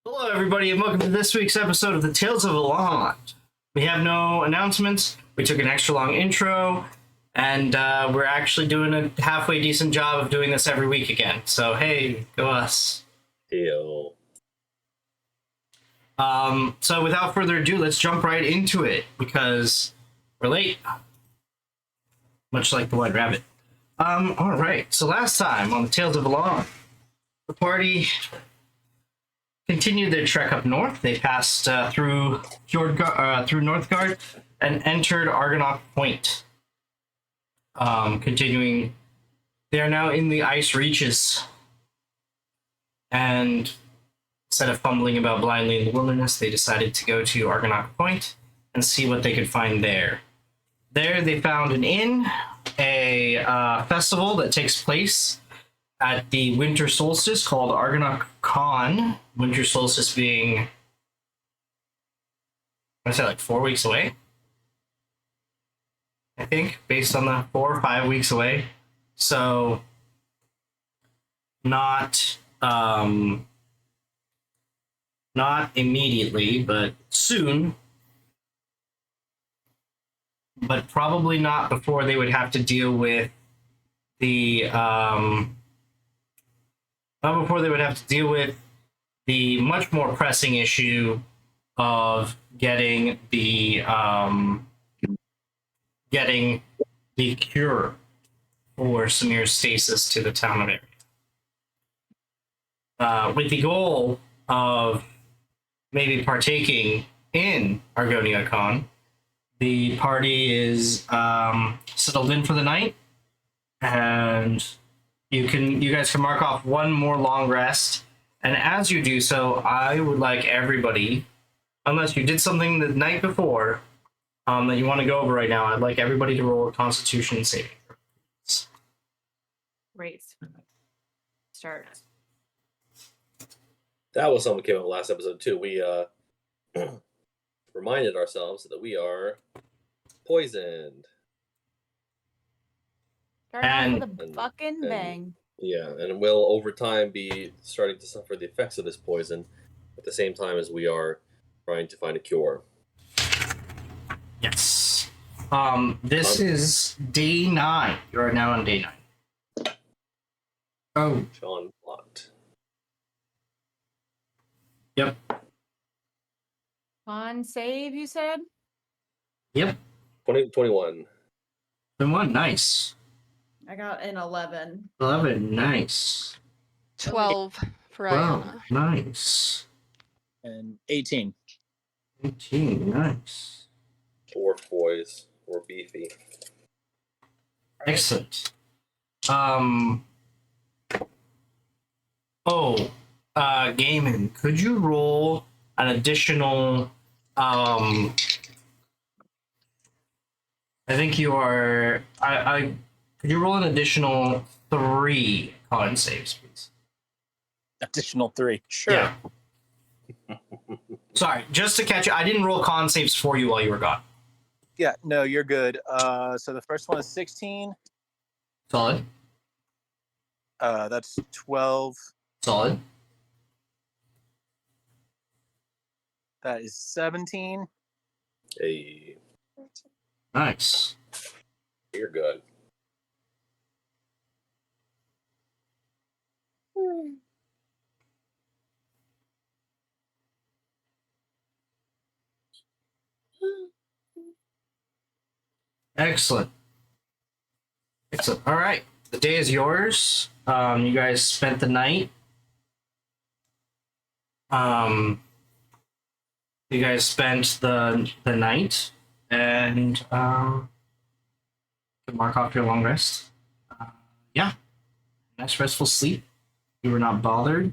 Hello, everybody, and welcome to this week's episode of the Tales of Alond. We have no announcements. We took an extra long intro, and we're actually doing a halfway decent job of doing this every week again. So, hey, go us. Ew. So without further ado, let's jump right into it because we're late. Much like the White Rabbit. All right. So last time on the Tales of Alond, the party continued their trek up north. They passed through Northgard and entered Argonaut Point. Continuing, they are now in the ice reaches. And instead of fumbling about blindly in the wilderness, they decided to go to Argonaut Point and see what they could find there. There, they found an inn, a festival that takes place at the winter solstice called Argonaut Con. Winter solstice being, I say, like 4 weeks away. I think, based on the 4 or 5 weeks away. So, not immediately, but soon. But probably not before they would have to deal with the not before they would have to deal with the much more pressing issue of getting the cure for Samir's stasis to the town of area. With the goal of maybe partaking in Argonia Con, the party is settled in for the night, and you guys can mark off one more long rest. And as you do so, I would like everybody, unless you did something the night before that you want to go over right now, I'd like everybody to roll a Constitution saving. Great. Start. That was something that came up last episode too. We reminded ourselves that we are poisoned. Start off with a fucking bang. Yeah, and will over time be starting to suffer the effects of this poison at the same time as we are trying to find a cure. Yes. This is day 9. You are now on day 9. Oh. John Plot. Yep. Con save, you said? Yep. 21. 21, nice. I got an 11. 11, nice. 12 for Iona. Nice. And 18. 18, nice. Dwarf boys. We're beefy. Excellent. Gaming, could you roll an additional, I think you are, could you roll an additional 3 con saves, please? Additional 3. Sure. Yeah. Sorry, just to catch you, I didn't roll con saves for you while you were gone. Yeah, no, you're good. So the first one is 16. Solid. That's 12. Solid. That is 17. Hey, Nice. you're good. Excellent. Excellent. All right. The day is yours. You guys spent the night. You guys spent the night, and you can mark off your long rest. Yeah. Nice restful sleep. You were not bothered.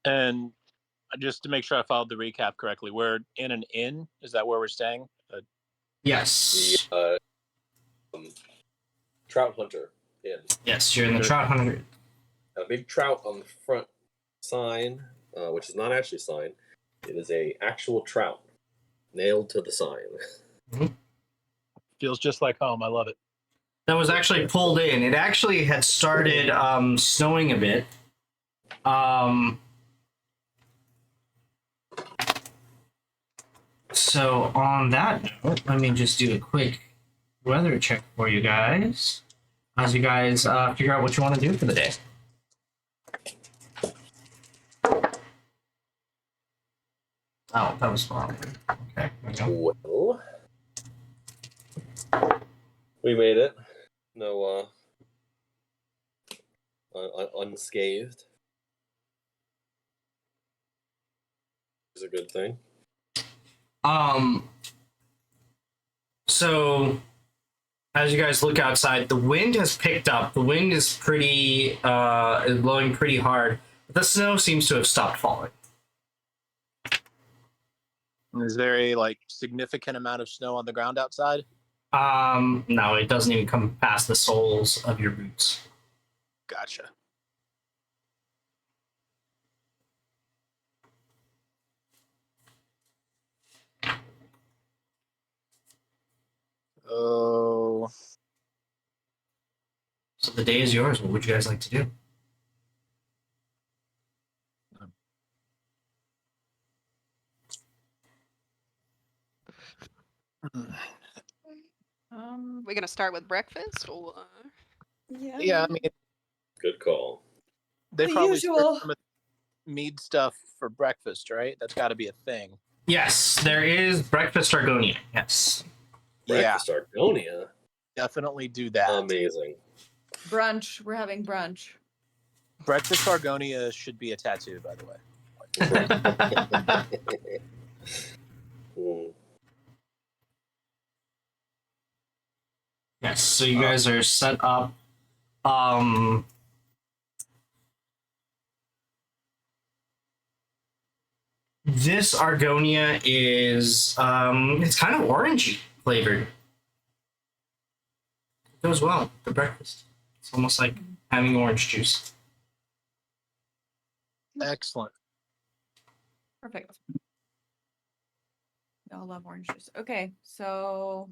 And just to make sure I followed the recap correctly, we're in an inn. Is that where we're staying? Yes. The trout hunter inn. Yes, you're in the Trout Hunter. A big trout on the front sign, which is not actually a sign. It is a actual trout nailed to the sign. Mhm. Feels just like home. I love it. that was actually pulled in. It actually had started snowing a bit. So on that note, let me just do a quick weather check for you guys as you guys figure out what you want to do for the day. Oh, that was wrong. Okay, there we go. Well, we made it. No, unscathed. Is a good thing. So as you guys look outside, the wind has picked up. The wind is pretty is blowing pretty hard. But the snow seems to have stopped falling. Is there a significant amount of snow on the ground outside? No, it doesn't even come past the soles of your boots. Gotcha. Oh, So the day is yours. What would you guys like to do? We gonna start with breakfast or? yeah. I mean, Good call. they The probably usual. serve some mead stuff for breakfast, right? That's got to be a thing. Yes, there is breakfast Argonia. Yes. Breakfast Argonia. Definitely do that. Amazing. Brunch. We're having brunch. Breakfast Argonia should be a tattoo, by the way. Hmm. Yes, so you guys are set up. This Argonia is it's kind of orangey flavored. It goes well with the breakfast. It's almost like having orange juice. Excellent. Perfect. We all love orange juice. Okay, so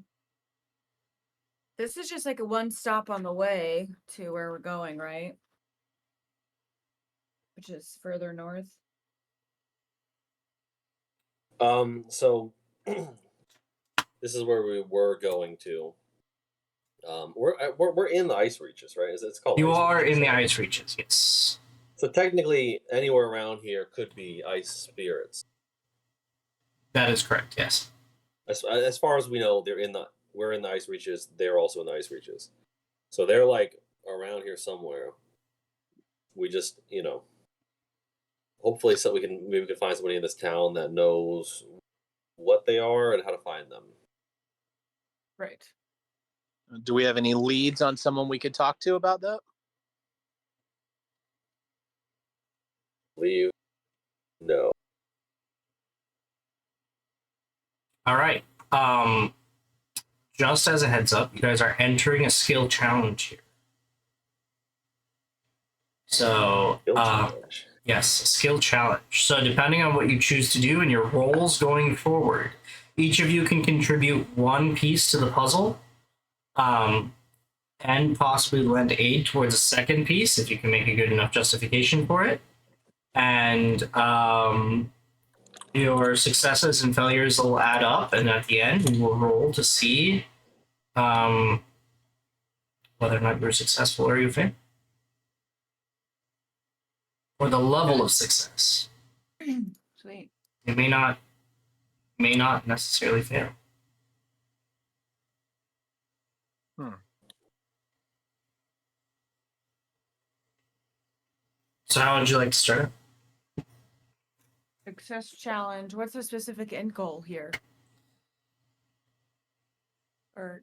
this is just like a one stop on the way to where we're going, right? Which is further north. So this is where we were going to. We're in the ice reaches, right? It's called. You ice are reaches, in the right? ice reaches, yes. So technically, anywhere around here could be ice spirits. That is correct, yes. As far as we know, we're in the ice reaches. They're also in the ice reaches. So they're around here somewhere. We just, hopefully, maybe we can find somebody in this town that knows what they are and how to find them. Right. Do we have any leads on someone we could talk to about that? Leave? No. All right. Just as a heads up, you guys are entering a skill challenge here. So, yes, a skill challenge. So, depending on what you choose to do and your roles going forward, each of you can contribute one piece to the puzzle, and possibly lend aid towards a second piece if you can make a good enough justification for it. And your successes and failures will add up, and at the end, we will roll to see whether or not you're successful or you fail, or the level of success. Sweet. You may not necessarily fail. So how would you like to start? Success challenge. What's the specific end goal here? Or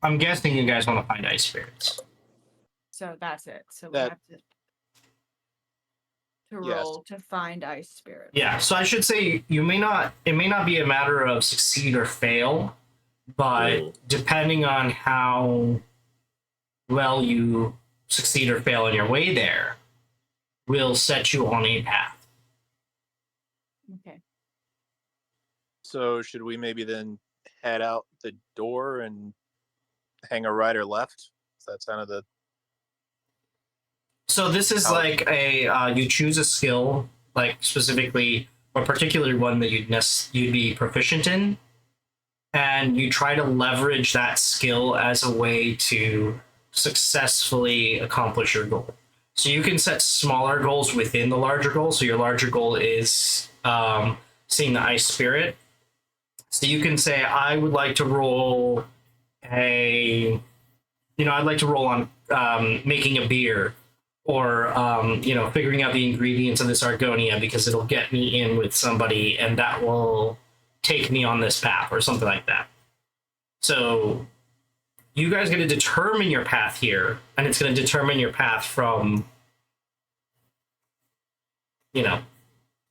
I'm guessing you guys want to find ice spirits. so that's it. So we That- have to Yes. roll to find ice spirit. Yeah, so I should say it may not be a matter of succeed or fail, but depending on how well you succeed or fail on your way there, will set you on a path. Okay. So should we maybe then head out the door and hang a right or left? Is that kind of the So this is How- like you choose a skill, like specifically or particularly one that you'd be proficient in, and you try to leverage that skill as a way to successfully accomplish your goal. So you can set smaller goals within the larger goal. So your larger goal is seeing the ice spirit. So you can say, I would like to roll I'd like to roll on making a beer or, figuring out the ingredients of this Argonia because it'll get me in with somebody and that will take me on this path or something like that. So you guys get to determine your path here, and it's going to determine your path from,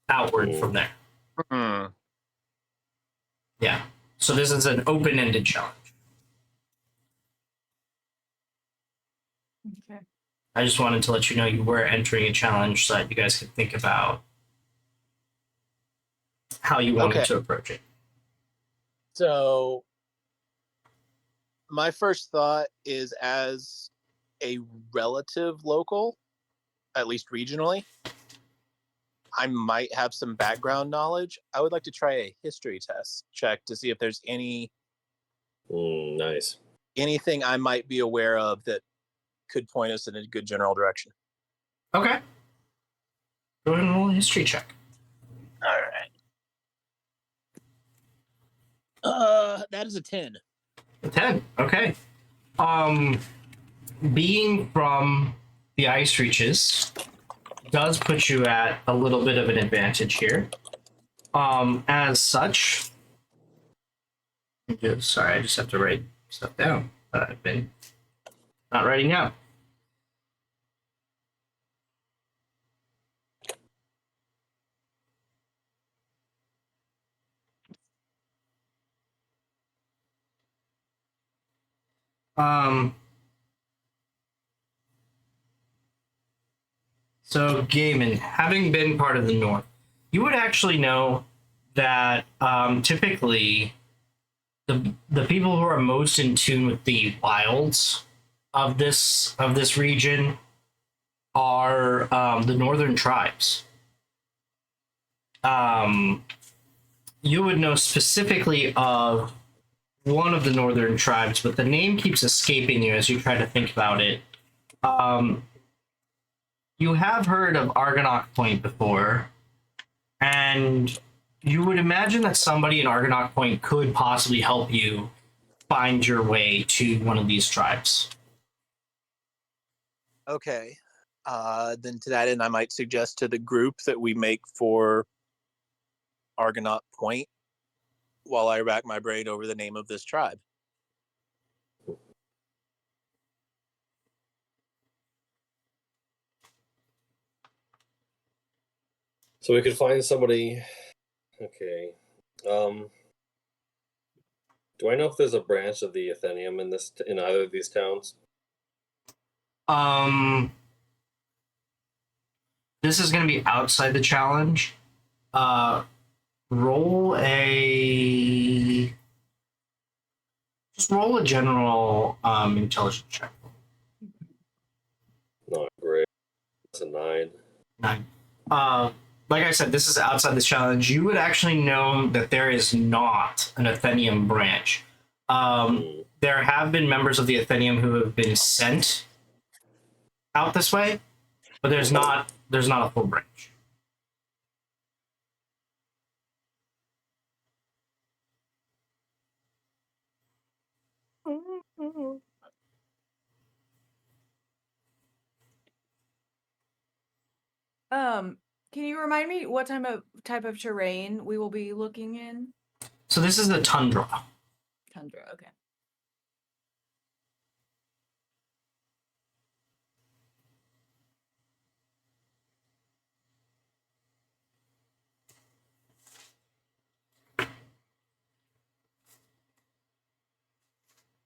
outward from there. Hmm. Yeah. So this is an open-ended challenge. Okay. I just wanted to let you know you were entering a challenge so that you guys could think about how you wanted Okay. to approach it. So my first thought is, as a relative local, at least regionally, I might have some background knowledge. I would like to try a history test check to see if there's Nice. anything I might be aware of that could point us in a good general direction. Okay. Go ahead and roll a history check. All right. That is a 10. A 10. Okay. Being from the ice reaches does put you at a little bit of an advantage here. As such, sorry, I just have to write stuff down that I've been not writing down. So Gaiman, having been part of the North, you would actually know that typically the people who are most in tune with the wilds of this region are the northern tribes. You would know specifically of one of the northern tribes, but the name keeps escaping you as you try to think about it. You have heard of Argonaut Point before, and you would imagine that somebody in Argonaut Point could possibly help you find your way to one of these tribes. Okay. Then to that end, I might suggest to the group that we make for Argonaut Point while I rack my brain over the name of this tribe. So we could find somebody. Okay. Do I know if there's a branch of the Athenium in either of these towns? This is going to be outside the challenge. Roll a general intelligence check. Not great. That's a 9. 9. Like I said, this is outside the challenge. You would actually know that there is not an Athenium branch. There have been members of the Athenium who have been sent out this way, but there's not a full branch. Can you remind me what type of terrain we will be looking in? So this is the tundra. Tundra, okay.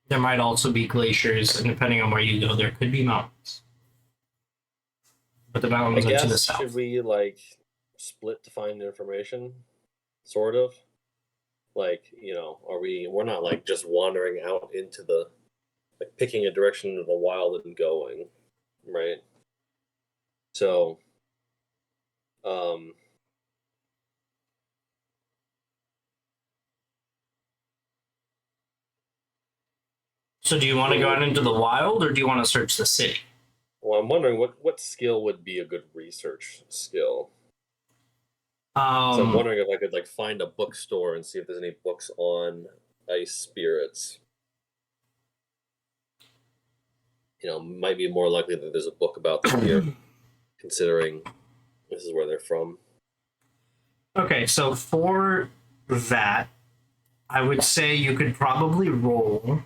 There might also be glaciers, and depending on where you go, there could be mountains. But the I mountains are to the guess, south. should we split to find information? Sort of. Like, we're not like just wandering out into the, like, picking a direction into the wild and going, right? So, um, So do you want to go out into the wild, or do you want to search the city? well, I'm wondering what skill would be a good research skill. So I'm wondering if I could like find a bookstore and see if there's any books on ice spirits. Might be more likely that there's a book about them here, considering this is where they're from. Okay, so for that, I would say you could probably roll.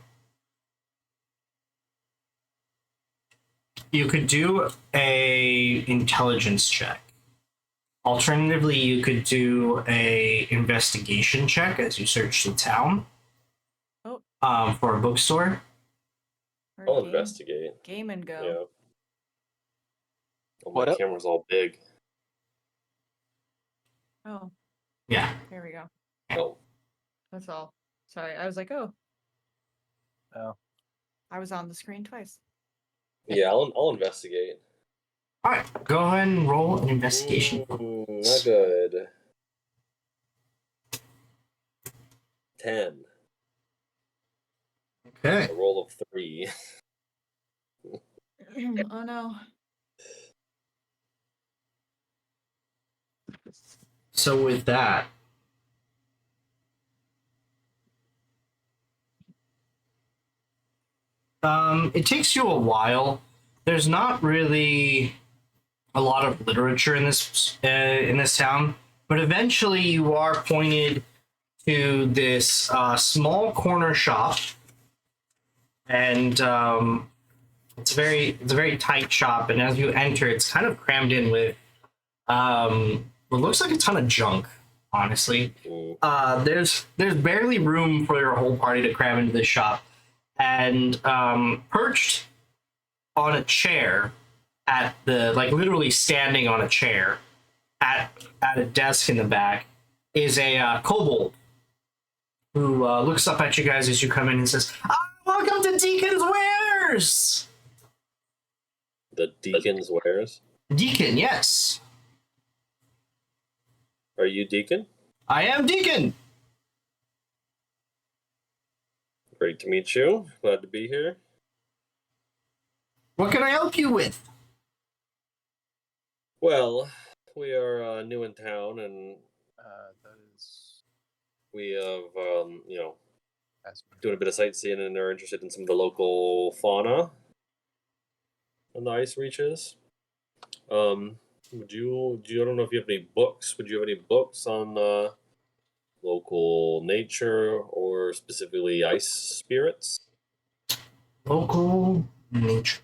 You could do a intelligence check. Alternatively, you could do a investigation check as you search the town. Oh. For a bookstore. Or I'll game- investigate. Game and go. Yeah. Oh, What my up? camera's all big. Oh, Yeah. there we go. Oh, That's all. Sorry, I was like, oh. Oh. I was on the screen twice. yeah. I'll investigate. All right, go ahead and roll an investigation. Not good. 10. Okay. A roll of 3. Oh no. So with that, it takes you a while. There's not really a lot of literature in this town, but eventually you are pointed to this small corner shop, and it's a very tight shop. And as you enter, it's kind of crammed in with what looks like a ton of junk. Honestly, there's barely room for your whole party to cram into this shop, and perched on a chair at the literally standing on a chair at a desk in the back is a kobold who looks up at you guys as you come in and says, "Welcome to Deacon's Wares." The Deacon's Wares? Deacon, yes, Are you Deacon? I am Deacon. Great to meet you. Glad to be here. What can I help you with? Well, we are new in town, and That is. we have, That's doing a bit of sightseeing and are interested in some of the local fauna on the ice reaches. I don't know if you have any books. Would you have any books on local nature or specifically ice spirits? Local nature.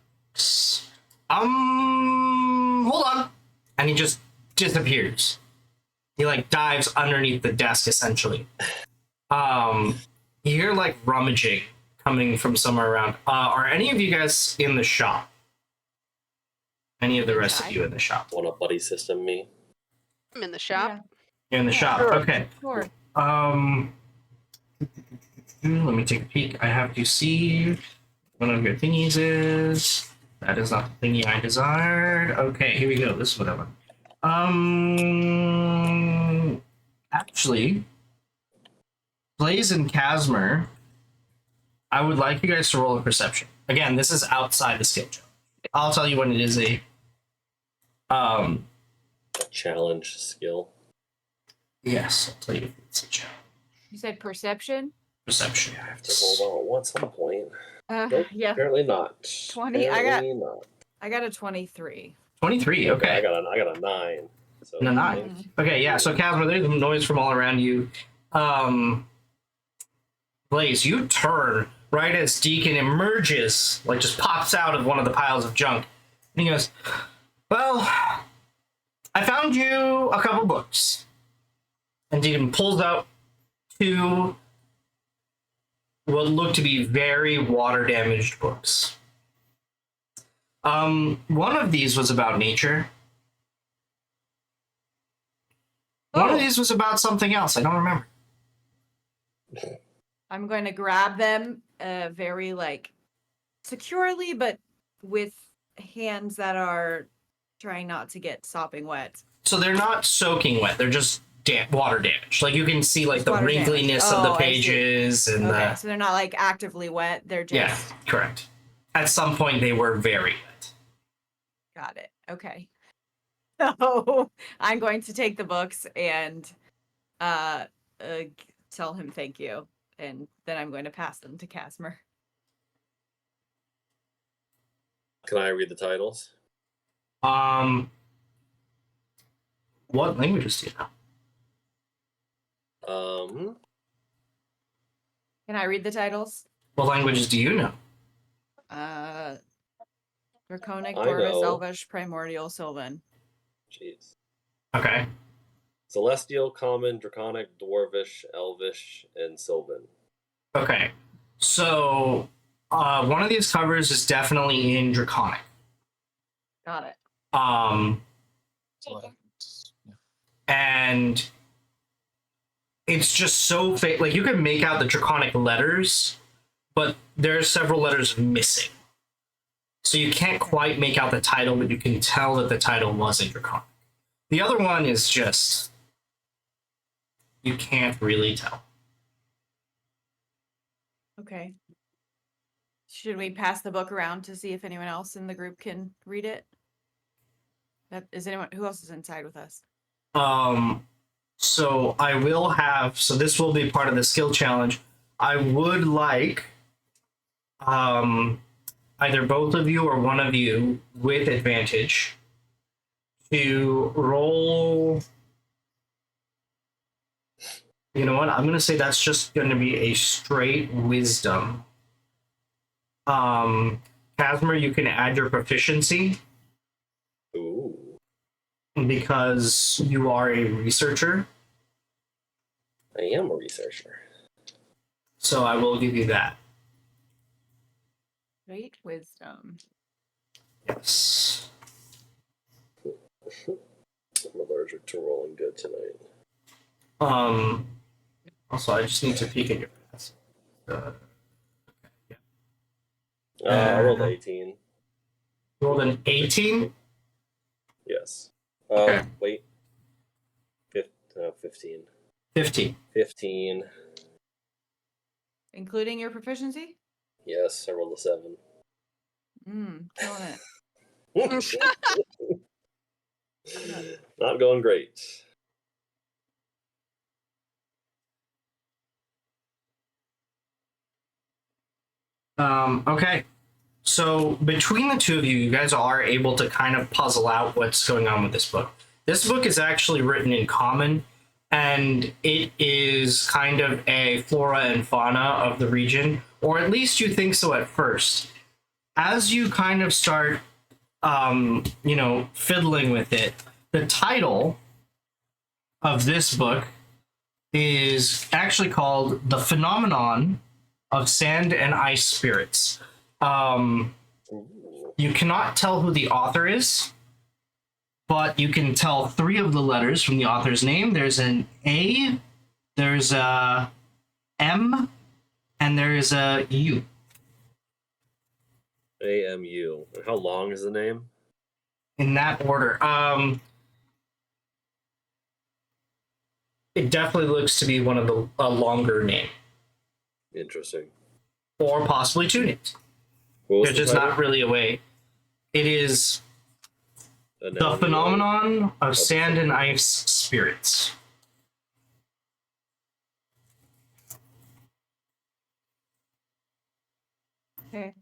Hold on. And he just disappears. He dives underneath the desk essentially. You hear rummaging coming from somewhere around. Are any of you guys in the shop? Any of the rest of you in the shop? Want a buddy system me? I'm in the shop. Yeah, You're in the Yeah, shop. sure. Okay. sure. Let me take a peek. I have to see one of your thingies is. That is not the thingy I desired. Okay, here we go. This is what I want. Actually, Blaze and Casmer, I would like you guys to roll a perception. Again, this is outside the skill check. I'll tell you when it is a A challenge skill. yes, I'll tell you if it's a challenge. You said perception? Perception. I have to roll at some point. Nope, Yeah. apparently not. 20, I got- Apparently not. I got a 23. 23, I okay. got a 9. So No, 9. Okay, yeah, so Casmer, there's noise from all around you. Blaze, you turn right as Deacon emerges, just pops out of one of the piles of junk. And he goes, "Well, I found you a couple books." And Deacon pulls out 2 what look to be very water-damaged books. One of these was about nature. One of these was about something else. I don't remember. I'm going to grab them very like securely, but with hands that are trying not to get sopping wet. So they're not soaking wet. They're just water damage. Like you can see like Just the water damage. wrinkliness of the Oh, I see. pages and Okay, so they're not like actively wet. They're yeah, just correct. At some point they were very wet. got it. Okay. So I'm going to take the books and tell him thank you, and then I'm going to pass them to Casmer. Can I read the titles? What languages do you know? Can I read the titles? What languages do you know? Draconic, I Dwarvish, know. Elvish, Primordial, Sylvan. Jeez. Okay. Celestial, Common, Draconic, Dwarvish, Elvish, and Sylvan. Okay. So one of these covers is definitely in Draconic. Got it. And it's just so fake. Like you can make out the Draconic letters, but there's several letters missing. So you can't quite make out the title, but you can tell that the title was in Draconic. The other one is just you can't really tell. Okay. Should we pass the book around to see if anyone else in the group can read it? Who else is inside with us? So I will have, so this will be part of the skill challenge. I would like either both of you or one of you with advantage to roll. You know what? I'm going to say that's just going to be a straight wisdom. Casmer, you can add your proficiency. Ooh. Because you are a researcher. I am a researcher. So I will give you that. Great wisdom. Yes. I'm allergic to rolling good tonight. Also, I just need to peek at your pass. I rolled 18. You rolled an 18? Yes. Okay. Wait. 15. 15. 15. Including your proficiency? Yes, I rolled a 7. Killing it. Not going great. Okay. So between the two of you, you guys are able to kind of puzzle out what's going on with this book. This book is actually written in Common, and it is kind of a flora and fauna of the region, or at least you think so at first. As you kind of start, fiddling with it, the title of this book is actually called The Phenomenon of Sand and Ice Spirits. You cannot tell who the author is, but you can tell 3 of the letters from the author's name. There's an A, there's a M, and there's a U. AMU. How long is the name? In that order. It definitely looks to be one of a longer name. Interesting. Or possibly 2 names. What was There's the just title? not really a way. It is The Phenomenon of Sand and Ice Spirits. Okay.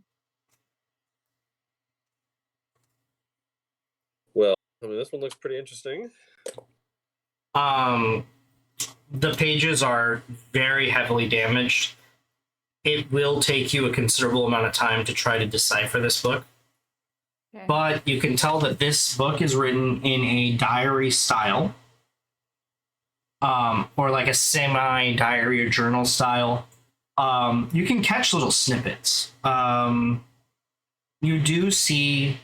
Well, I mean, this one looks pretty interesting. The pages are very heavily damaged. It will take you a considerable amount of time to try to decipher this book. Okay. But you can tell that this book is written in a diary style, or like a semi-diary or journal style. You can catch little snippets. You do see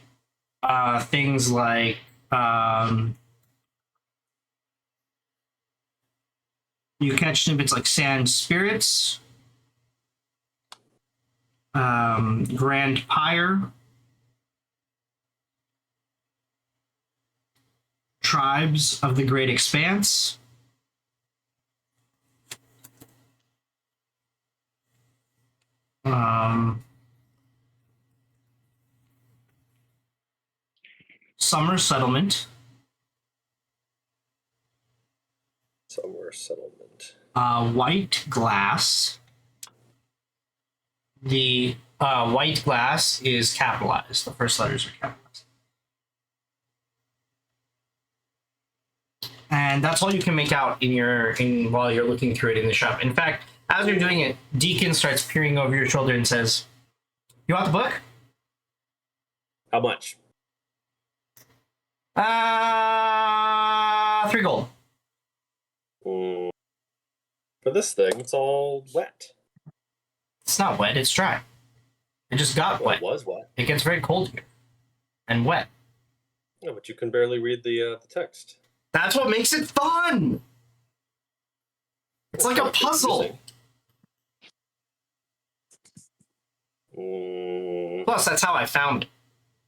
things like You catch snippets like Sand Spirits, Grand Pyre, Tribes of the Great Expanse, Summer Settlement, Summer Settlement. White Glass. The white glass is capitalized. The first letters are capitalized. And that's all you can make out while you're looking through it in the shop. In fact, as you're doing it, Deacon starts peering over your shoulder and says, "You want the book?" How much? 3 gold. For this thing, it's all wet. It's not wet, it's dry. It just got Well, wet. it was wet. It gets very cold here. And wet. Yeah, but you can barely read the text. That's what makes it fun! It's like a puzzle. Plus, that's how I found it.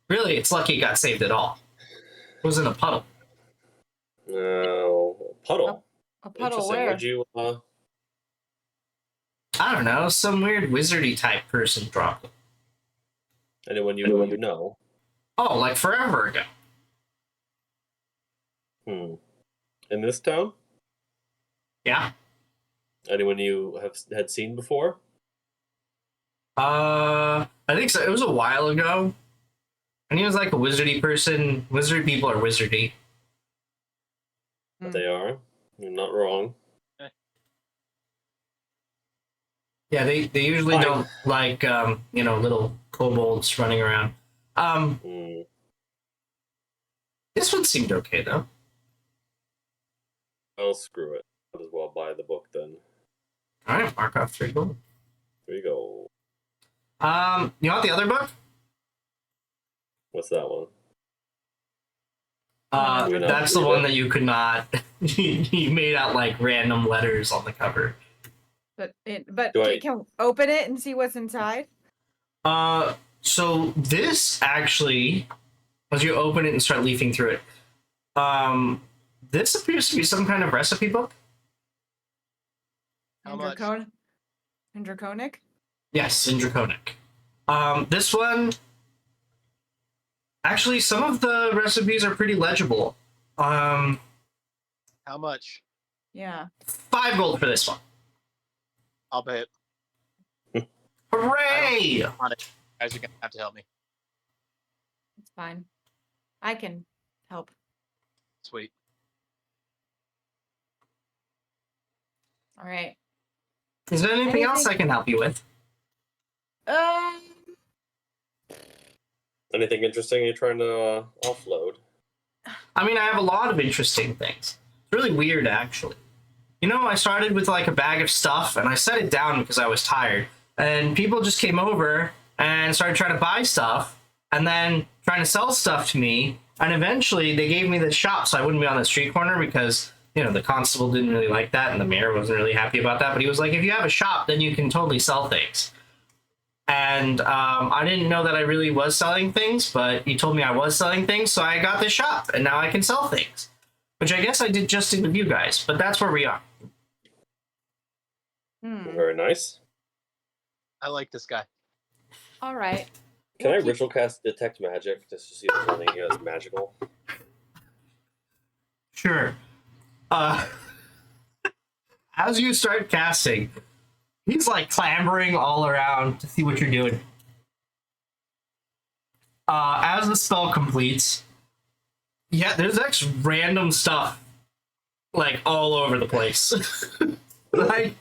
Really, it's lucky it got saved at all. It was in a puddle. No, puddle. A puddle Interesting. where? Would you? I don't know, some weird wizardy type person dropped it. Anyone you know? Oh, like forever ago. In this town? Yeah. Anyone you had seen before? I think so. It was a while ago. And he was like a wizardy person. Wizard people are wizardy. They are. You're not wrong. Yeah, they usually Fine. don't like little kobolds running around. This one seemed okay though. Well, screw it. Might as well buy the book then. Alright, mark off 3 gold. There you go. You want the other book? What's that one? That's the one that you could not. He made out like random letters on the cover. But Do I- can open it and see what's inside? So this actually, as you open it and start leafing through it, this appears to be some kind of recipe book. How much? In Draconic? Yes, in Draconic. This one, actually, some of the recipes are pretty legible. How much? Yeah. 5 gold for this one. I'll pay it. Hooray! On it. You guys are gonna have to help me. It's fine. I can help. Sweet. All right. Is there anything else I can help you with? Anything interesting you're trying to offload? I mean, I have a lot of interesting things. It's really weird, actually. You know, I started with like a bag of stuff, and I set it down because I was tired. And people just came over and started trying to buy stuff, and then trying to sell stuff to me. And eventually, they gave me the shop so I wouldn't be on the street corner because, you know, the constable didn't really like that, and the mayor wasn't really happy about that. But he was like, if you have a shop, then you can totally sell things. And I didn't know that I really was selling things, but he told me I was selling things, so I got this shop, and now I can sell things. Which I guess I did just with you guys, but that's where we are. Very nice. I like this guy. All right. Can I ritual cast detect magic just to see if there's anything that's magical? Sure. As you start casting, he's like clambering all around to see what you're doing. As the spell completes, yeah, there's actually random stuff like all over the place. like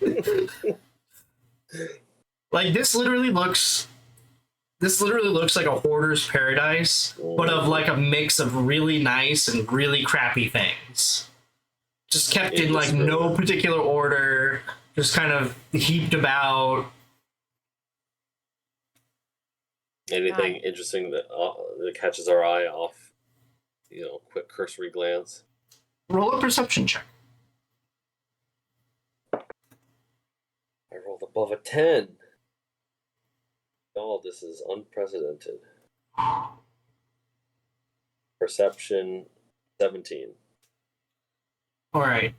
this literally looks like a hoarder's paradise, but of like a mix of really nice and really crappy things. Just kept in like no particular order, just kind of heaped about. Anything interesting that catches our eye off, quick cursory glance? Roll a perception check. Above a 10. Oh, this is unprecedented. Perception 17. All right.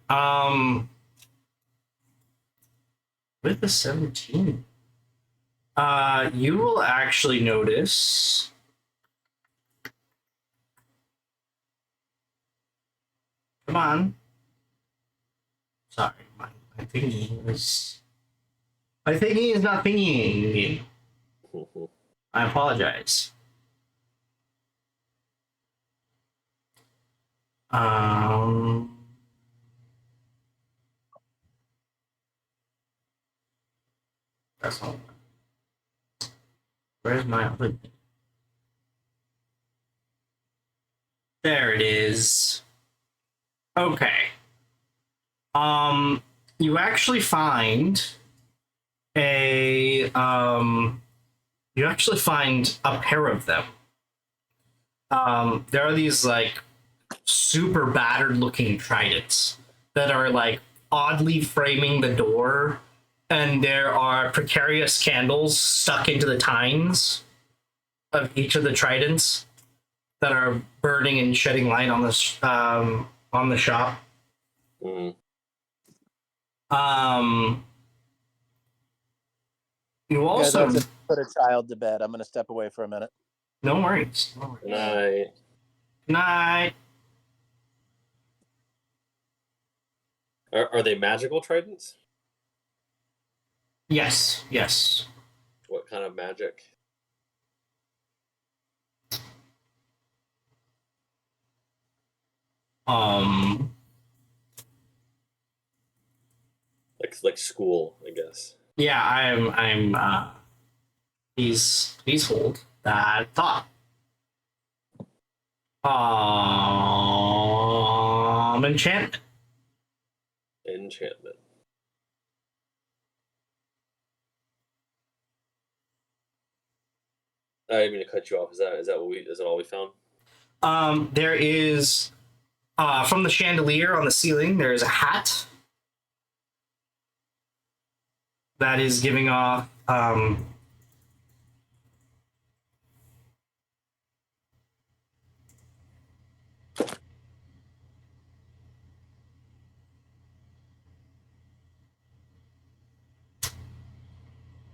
With the 17, you will actually notice. Come on. Sorry, my thingy is. My thingy is not thingy. I apologize. Um. That's all. Where's my other? There it is. Okay. You actually find a you actually find a pair of them. There are these like super battered looking tridents that are like oddly framing the door, and there are precarious candles stuck into the tines of each of the tridents that are burning and shedding light on the shop. Mm. You Guys, also I have to put a child to bed. I'm going to step away for a minute. no worries. No worries. Good night. Night. Are they magical tridents? Yes, yes. What kind of magic? Um, Like school, I guess. yeah, I'm please hold that thought. Enchantment. Enchantment. I didn't mean to cut you off. Is that all we found? There is from the chandelier on the ceiling, there is a hat that is giving off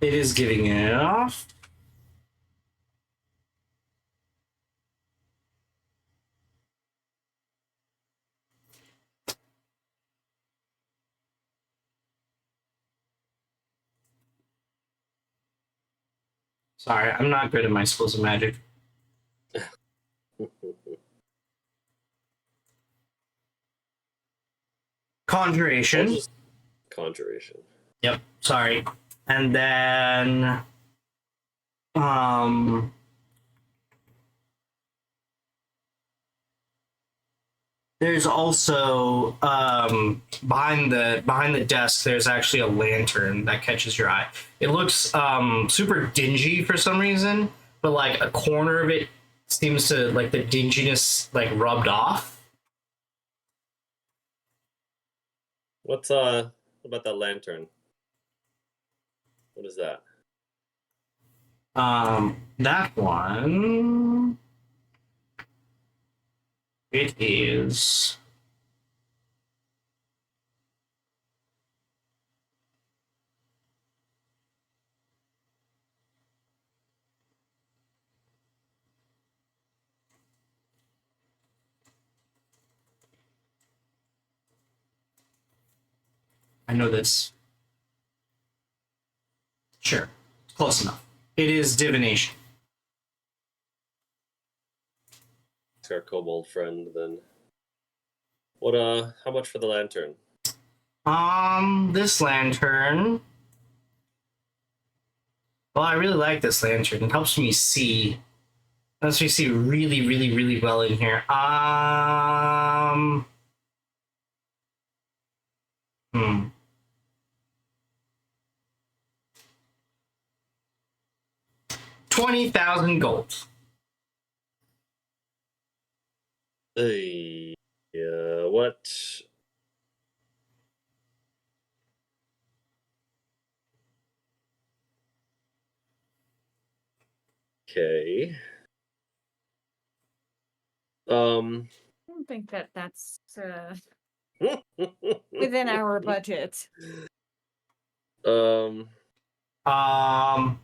it is giving it off. Sorry, I'm not good at my schools of magic. Conjuration. Just conjuration. Yep, sorry. And then there's also behind the desk there's actually a lantern that catches your eye. It looks super dingy for some reason, but like a corner of it seems to like the dinginess like rubbed off. What about that lantern? What is that? That one it is I know this. Sure. Close enough. It is divination. It's our kobold friend then. What how much for the lantern? This lantern. Well, I really like this lantern. It helps me see. Helps me see really, really, really well in here. Hmm. 20,000 gold. What? Okay. I don't think that that's within our budget. Um. Um,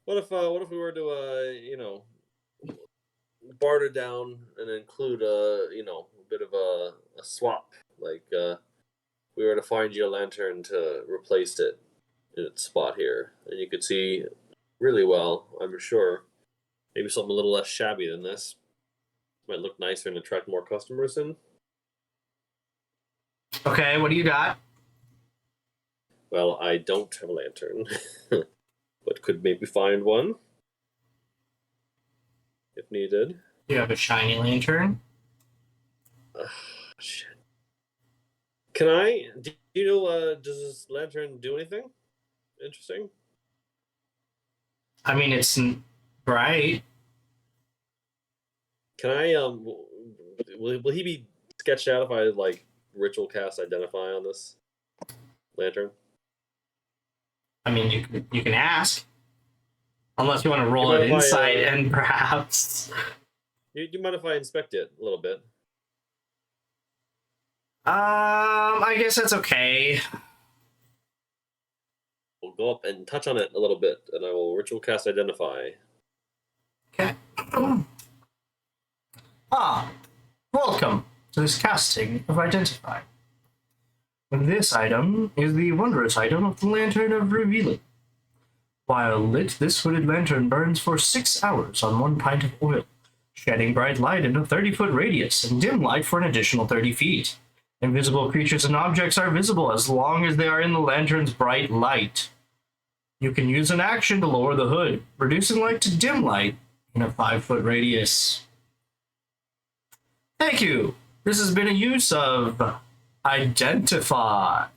What if we were to barter down and include a bit of a swap, like we were to find you a lantern to replace it in its spot here, and you could see really well, I'm sure. Maybe something a little less shabby than this might look nicer and attract more customers in. okay, what do you got? Well, I don't have a lantern, but could maybe find one if needed. You have a shiny lantern. Shit. Can I? Do you know? Does this lantern do anything interesting? I mean, it's bright. Can I? Will he be sketched out if I like ritual cast identify on this lantern? I mean, you can ask, unless you want to roll You an mind if I, insight and perhaps. You mind if I inspect it a little bit? I guess that's okay. We'll go up and touch on it a little bit, and I will ritual cast identify. Okay. Welcome to this casting of Identify. This item is the wondrous item of the Lantern of Revealing. While lit, this hooded lantern burns for 6 hours on 1 pint of oil, shedding bright light in a 30-foot radius and dim light for an additional 30 feet. Invisible creatures and objects are visible as long as they are in the lantern's bright light. You can use an action to lower the hood, reducing light to dim light in a 5-foot radius. Thank you. This has been a use of Identify.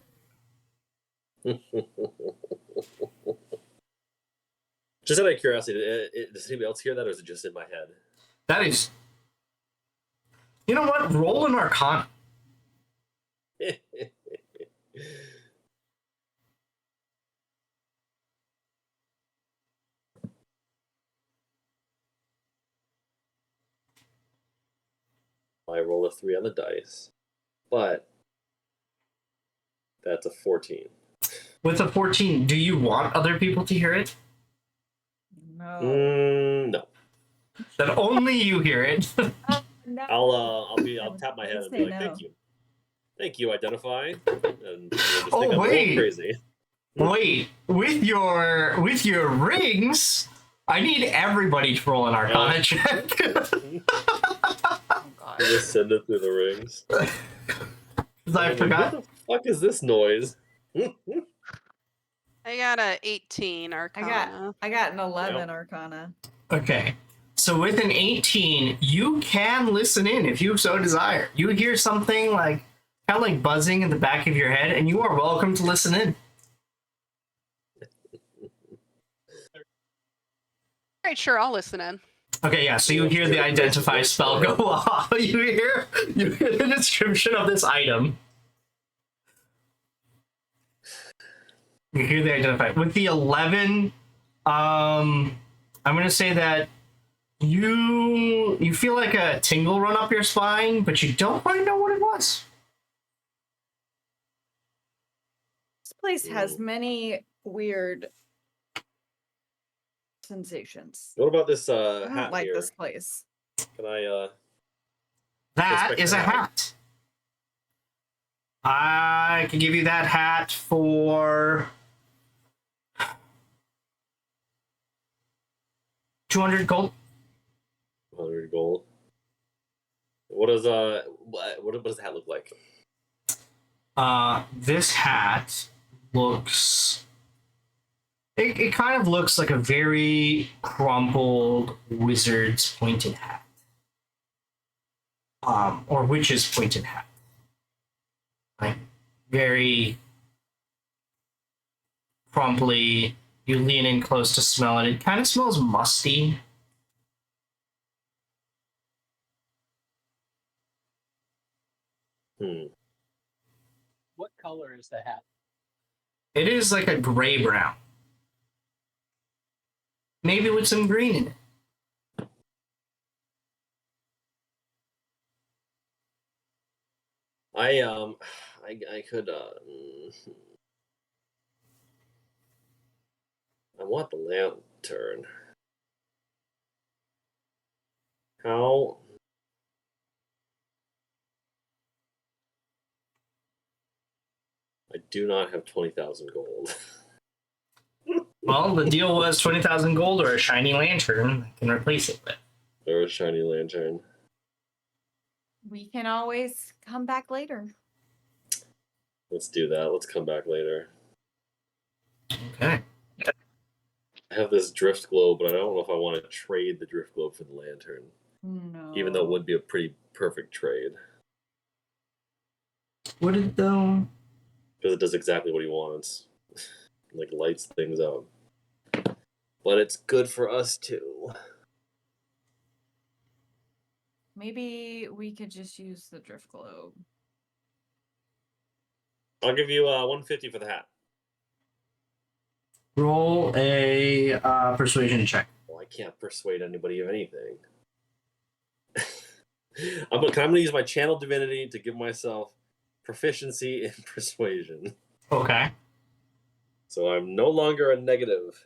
Just out of curiosity, does anybody else hear that, or is it just in my head? That is. You know what? Roll an Arcana. I roll a 3 on the dice, but that's a 14. With a 14, do you want other people to hear it? No. No. That only you hear it. No. I'll tap my head and be like, thank you, identify, and just think I'm a little crazy. Wait, with your rings, I need everybody to roll an Arcana check. Oh god. You just send it through the rings. I forgot. What the fuck is this noise? I got a 18 Arcana. I got an 11 Arcana. Okay. So with an 18, you can listen in if you so desire. You hear something like kind of like buzzing in the back of your head, and you are welcome to listen in. Alright, sure, I'll listen in. Okay, yeah, so you hear the identify spell go off. You hear the description of this item. You hear the identify. With the 11, I'm gonna say that you feel like a tingle run up your spine, but you don't quite know what it was. This place has many weird sensations. What about this I don't hat like here? this place. Can I That Inspect is the a hat. hat. I can give you that hat for 200 gold. 100 gold? What does what does the hat look like? This hat looks. It kind of looks like a very crumpled wizard's pointed hat. Or witch's pointed hat. Like, very crumply. You lean in close to smell it. It kind of smells musty. What color is the hat? It is like a gray brown. Maybe with some green in it. I could I want the lantern. How? I do not have 20,000 gold. Well, the deal was 20,000 gold or a shiny lantern I can replace it with. Or a shiny lantern. We can always come back later. Let's do that. Let's come back later. Okay. I have this drift globe, but I don't know if I want to trade the drift globe for the lantern. No. Even though it would be a pretty perfect trade. Would it though? Because it does exactly what he wants. Like lights things up. But it's good for us too. Maybe we could just use the drift globe. I'll give you 150 for the hat. Roll a persuasion check. Well, I can't persuade anybody of anything. I'm gonna use my channel divinity to give myself proficiency in persuasion. Okay. So I'm no longer a negative.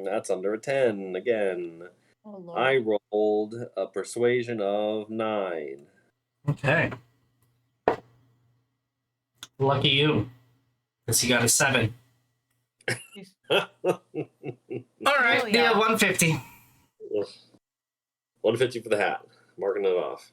That's under a 10 again. Oh, Lord. I rolled a persuasion of 9. Okay. Lucky you. Because you got a 7. All right. Hell Yeah, yeah. 150. 150 for the hat. Marking it off.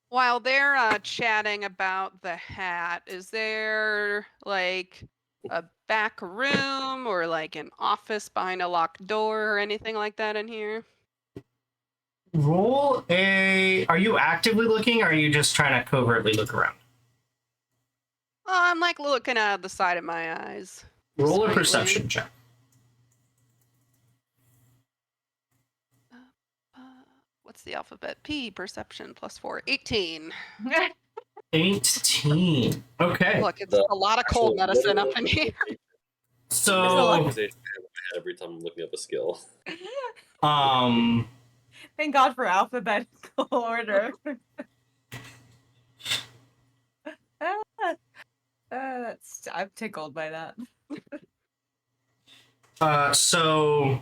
While they're chatting about the hat, is there like a back room or like an office behind a locked door or anything like that in here? Roll a. Are you actively looking or are you just trying to covertly look around? I'm like looking out of the side of my eyes. Roll a Slightly. perception check. What's the alphabet? P, perception, +4. 18. 18. Okay. Look, it's a lot of cold medicine up in here. So, Every time I'm looking up a skill. Thank God for alphabetical order. I'm tickled by that. so.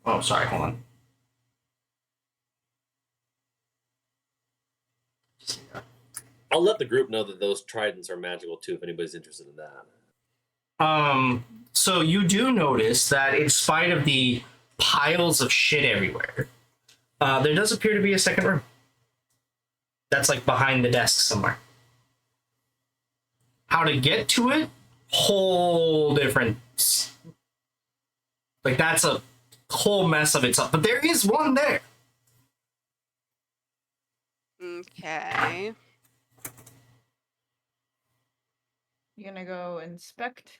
Oh, sorry. Hold on. I'll let the group know that those tridents are magical too, if anybody's interested in that. So you do notice that in spite of the piles of shit everywhere, there does appear to be a second room. That's like behind the desk somewhere. How to get to it? Whole different. Like that's a whole mess of itself. But there is one there. Okay. You gonna go inspect?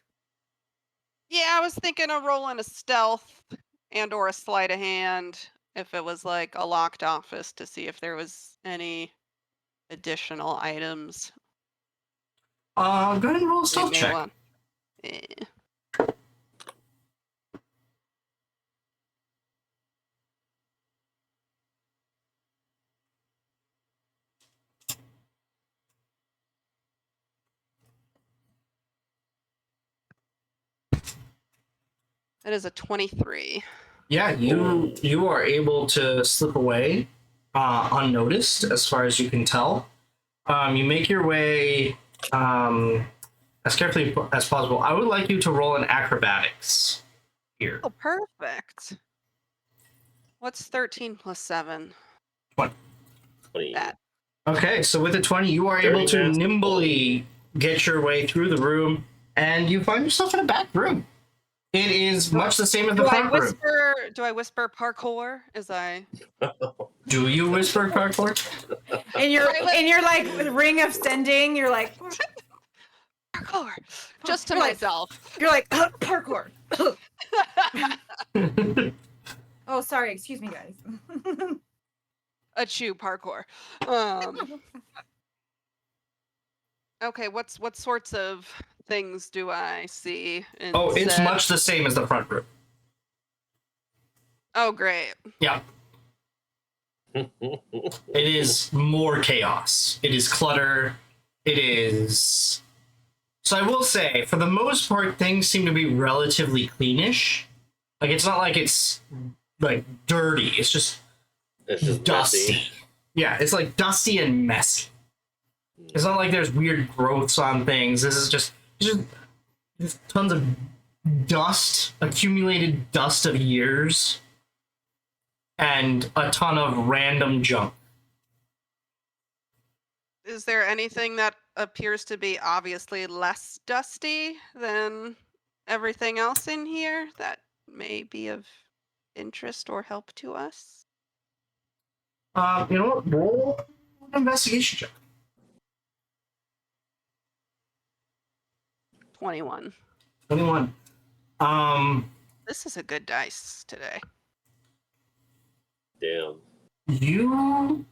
Yeah, I was thinking of rolling a stealth and or a sleight of hand if it was like a locked office to see if there was any additional items. Go ahead and roll a we stealth may check. want. It is a 23. Yeah, you are able to slip away unnoticed, as far as you can tell. You make your way as carefully as possible. I would like you to roll an acrobatics here. Oh, perfect. What's 13 plus 7? 20. That. Okay, so with a 20, you are able to nimbly get your way through the room, and you find yourself in a back room. It is much the same as the front room. Do I whisper parkour as I? Do you whisper parkour? In your like ring of sending, you're like Parkour, just to You're like- myself. you're like parkour. Oh, sorry. Excuse me, guys. Achoo, parkour. Okay, what sorts of things do I see in Oh, it's said? much the same as the front room. Oh, great. Yeah. It is more chaos. It is clutter. It is. So I will say, for the most part, things seem to be relatively cleanish. Like, it's not like it's like dirty. It's just It's just dusty. messy. Yeah, it's like dusty and messy. It's not like there's weird growths on things. This is just tons of dust, accumulated dust of years, and a ton of random junk. Is there anything that appears to be obviously less dusty than everything else in here that may be of interest or help to us? You know what? Roll an investigation check. 21. 21. This is a good dice today. Damn. You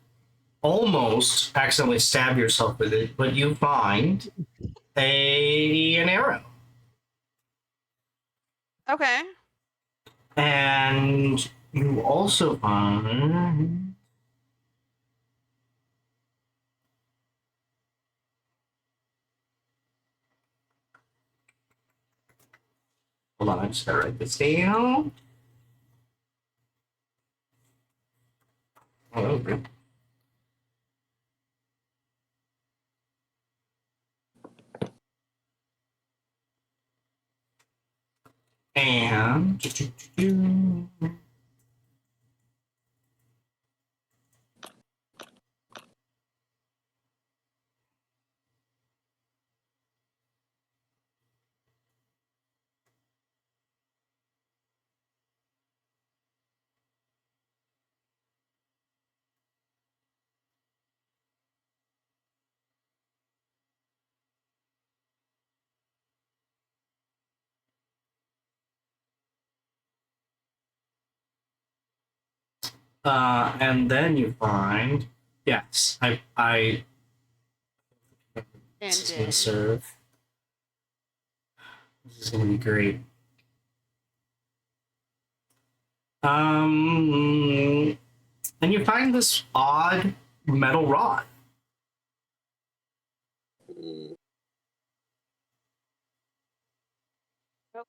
almost accidentally stab yourself with it, but you find an arrow. Okay. And you also find hold on, I just gotta write this down. Oh, okay. And and then you find yes, I this is gonna And serve. This is gonna be great. And you find this odd metal rod. Mm.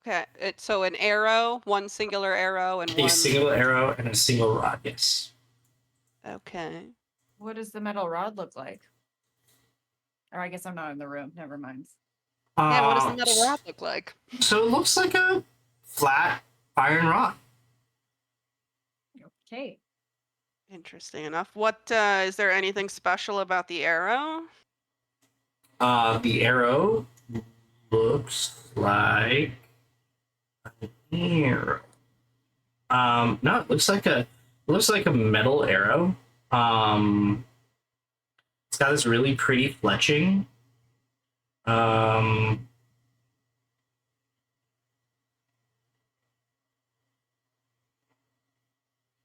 okay. So an arrow, one singular arrow, and A one. single arrow and a single rod, yes. Okay. What does the metal rod look like? Or I guess I'm not in the room. Never mind. Yeah, what does the metal rod look like? So it looks like a flat iron rod. Okay. Interesting enough. What is there anything special about the arrow? The arrow looks like an arrow. No, it looks like a metal arrow. It's got this really pretty fletching.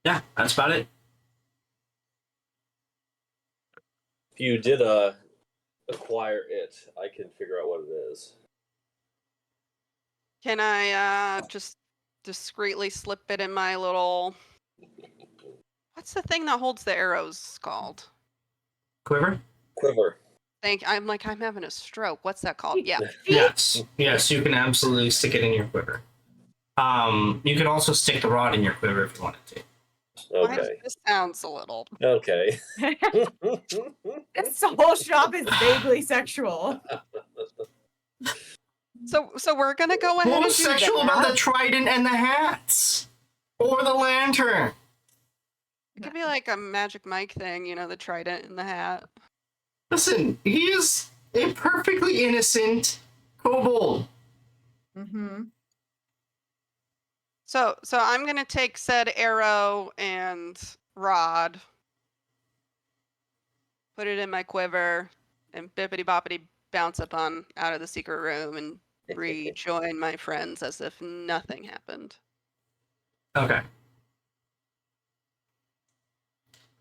Yeah, that's about it. If you did acquire it, I can figure out what it is. Can I just discreetly slip it in my little. What's the thing that holds the arrows called? Quiver? Quiver. I'm having a stroke. What's that called? Yeah. Yes. Yes, you can absolutely stick it in your quiver. You can also stick the rod in your quiver if you wanted to. Okay. This sounds a little. Okay. This whole shop is vaguely sexual. So we're gonna go ahead What and was do sexual that. about the trident and the hats? Or the lantern? It could be like a Magic Mike thing, the trident and the hat. Listen, he is a perfectly innocent kobold. Mm-hmm. So I'm gonna take said arrow and rod, put it in my quiver, and bippity boppity bounce up on out of the secret room and rejoin my friends as if nothing happened. Okay.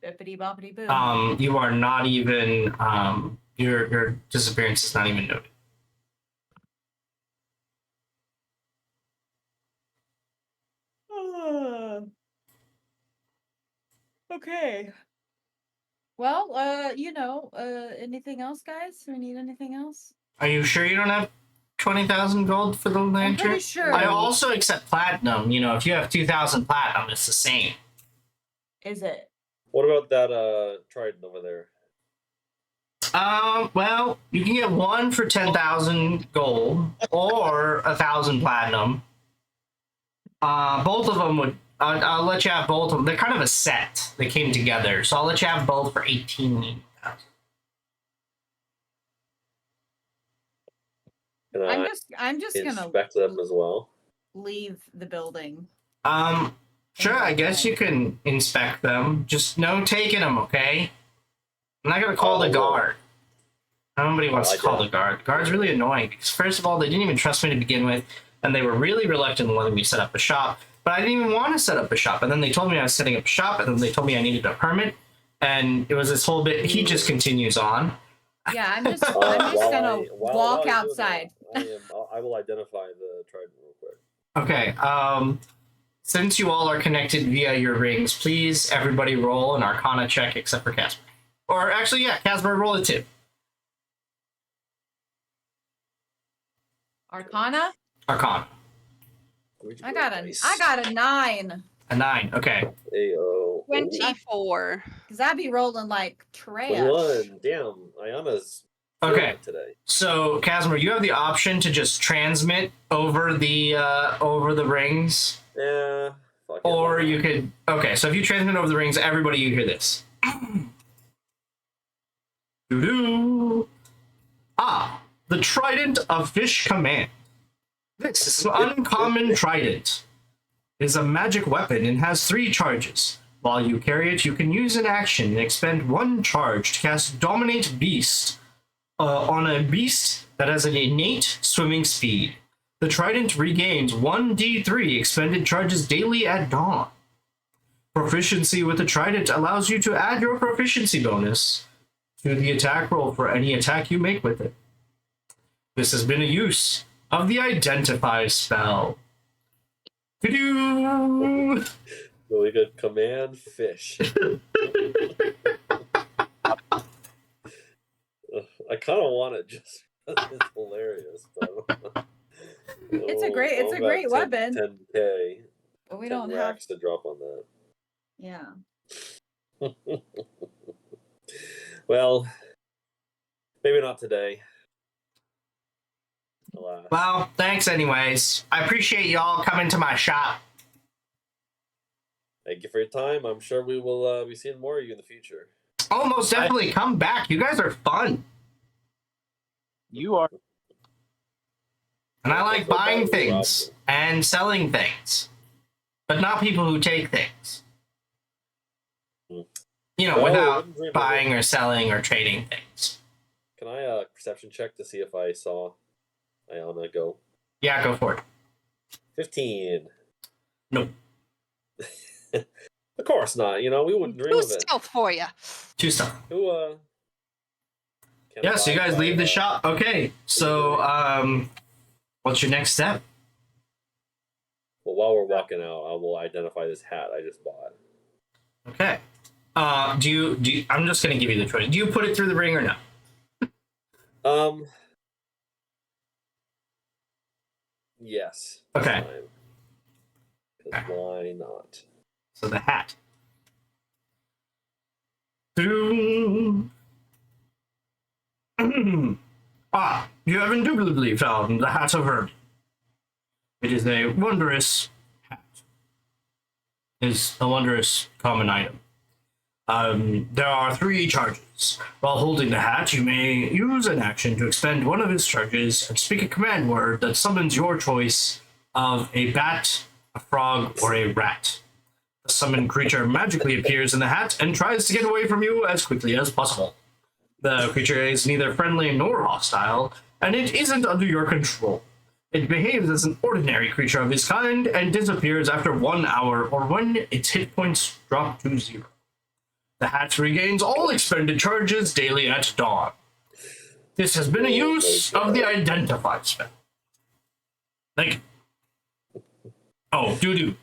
Bippity boppity boo. You are not even your disappearance is not even noted. Okay. Well, anything else, guys? Do we need anything else? Are you sure you don't have 20,000 gold for the lantern? pretty sure. I also accept platinum. You know, if you have 2,000 platinum, it's the same. Is it? What about that trident over there? Well, you can get one for 10,000 gold or 1,000 platinum. Both of them would. I'll let you have both of them. They're kind of a set. They came together, so I'll let you have both for 18,000. Can I'm just gonna inspect them as well? leave the building. Sure. I guess you can inspect them. Just no taking them, okay? I'm not gonna call the guard. Nobody wants to call the guard. The guard's really annoying because, first of all, they didn't even trust me to begin with, and they were really reluctant in letting me set up a shop. But I didn't even want to set up a shop, and then they told me I was setting up a shop, and then they told me I needed a permit, and it was this whole bit. He just continues on. Yeah, I'm just gonna walk outside. I will identify the trident real quick. Okay. Since you all are connected via your rings, please everybody roll an Arcana check except for Casper. Or actually, yeah, Casper, roll it too. Arcana? Arcana. I got a 9. A 9. Okay. Ayo. 24. Cause I'd be rolling like trash. 21. Damn, Ayana's Okay. today. So, Casimir, you have the option to just transmit over the rings. Yeah. Fuck it, Or why you not? could... Okay, so if you transmit over the rings, everybody, you hear this. Doo-doo. Ah, the Trident of Fish Command. This is an uncommon trident. It is a magic weapon and has 3 charges. While you carry it, you can use an action and expend 1 charge to cast Dominate Beast on a beast that has an innate swimming speed. The trident regains 1d3 expended charges daily at dawn. Proficiency with the trident allows you to add your proficiency bonus to the attack roll for any attack you make with it. This has been a use of the Identify spell. Doo-doo! Really good command fish. I kind of want it just because it's hilarious. But It's a great weapon. 10k. But we 10 don't have. racks to drop on that. Yeah. Well, maybe not today. Alas. Well, thanks anyways. I appreciate y'all coming to my shop. Thank you for your time. I'm sure we will be seeing more of you in the future. Oh, most definitely. Come back. You guys are fun. You are. And I like That's what buying Bobby things Robson. and selling things. But not people who take things. Hmm. You know, Well, without wouldn't dream of buying it. or selling or trading things. Can I perception check to see if I saw Ayana go? Yeah, go for it. 15. Nope. Of course not. You know, we wouldn't dream Who's of it. stealth for you? 2 stuff. Who can Yeah, so you abide guys by, leave the shop. Okay, so what's your next step? Well, while we're walking out, I will identify this hat I just bought. Okay. Do you? I'm just gonna give you the choice. Do you put it through the ring or no? Yes. Okay. Because why not? So the hat. Doo. You have indubitably found the Hat of Herb. It is a wondrous hat. It is a wondrous common item. There are 3 charges. While holding the hat, you may use an action to expend one of its charges and speak a command word that summons your choice of a bat, a frog, or a rat. The summoned creature magically appears in the hat and tries to get away from you as quickly as possible. The creature is neither friendly nor hostile, and it isn't under your control. It behaves as an ordinary creature of its kind and disappears after 1 hour or when its hit points drop to 0. The hatch regains all expended charges daily at dawn. This has been a use of the identify spell. Like, oh, doo-doo.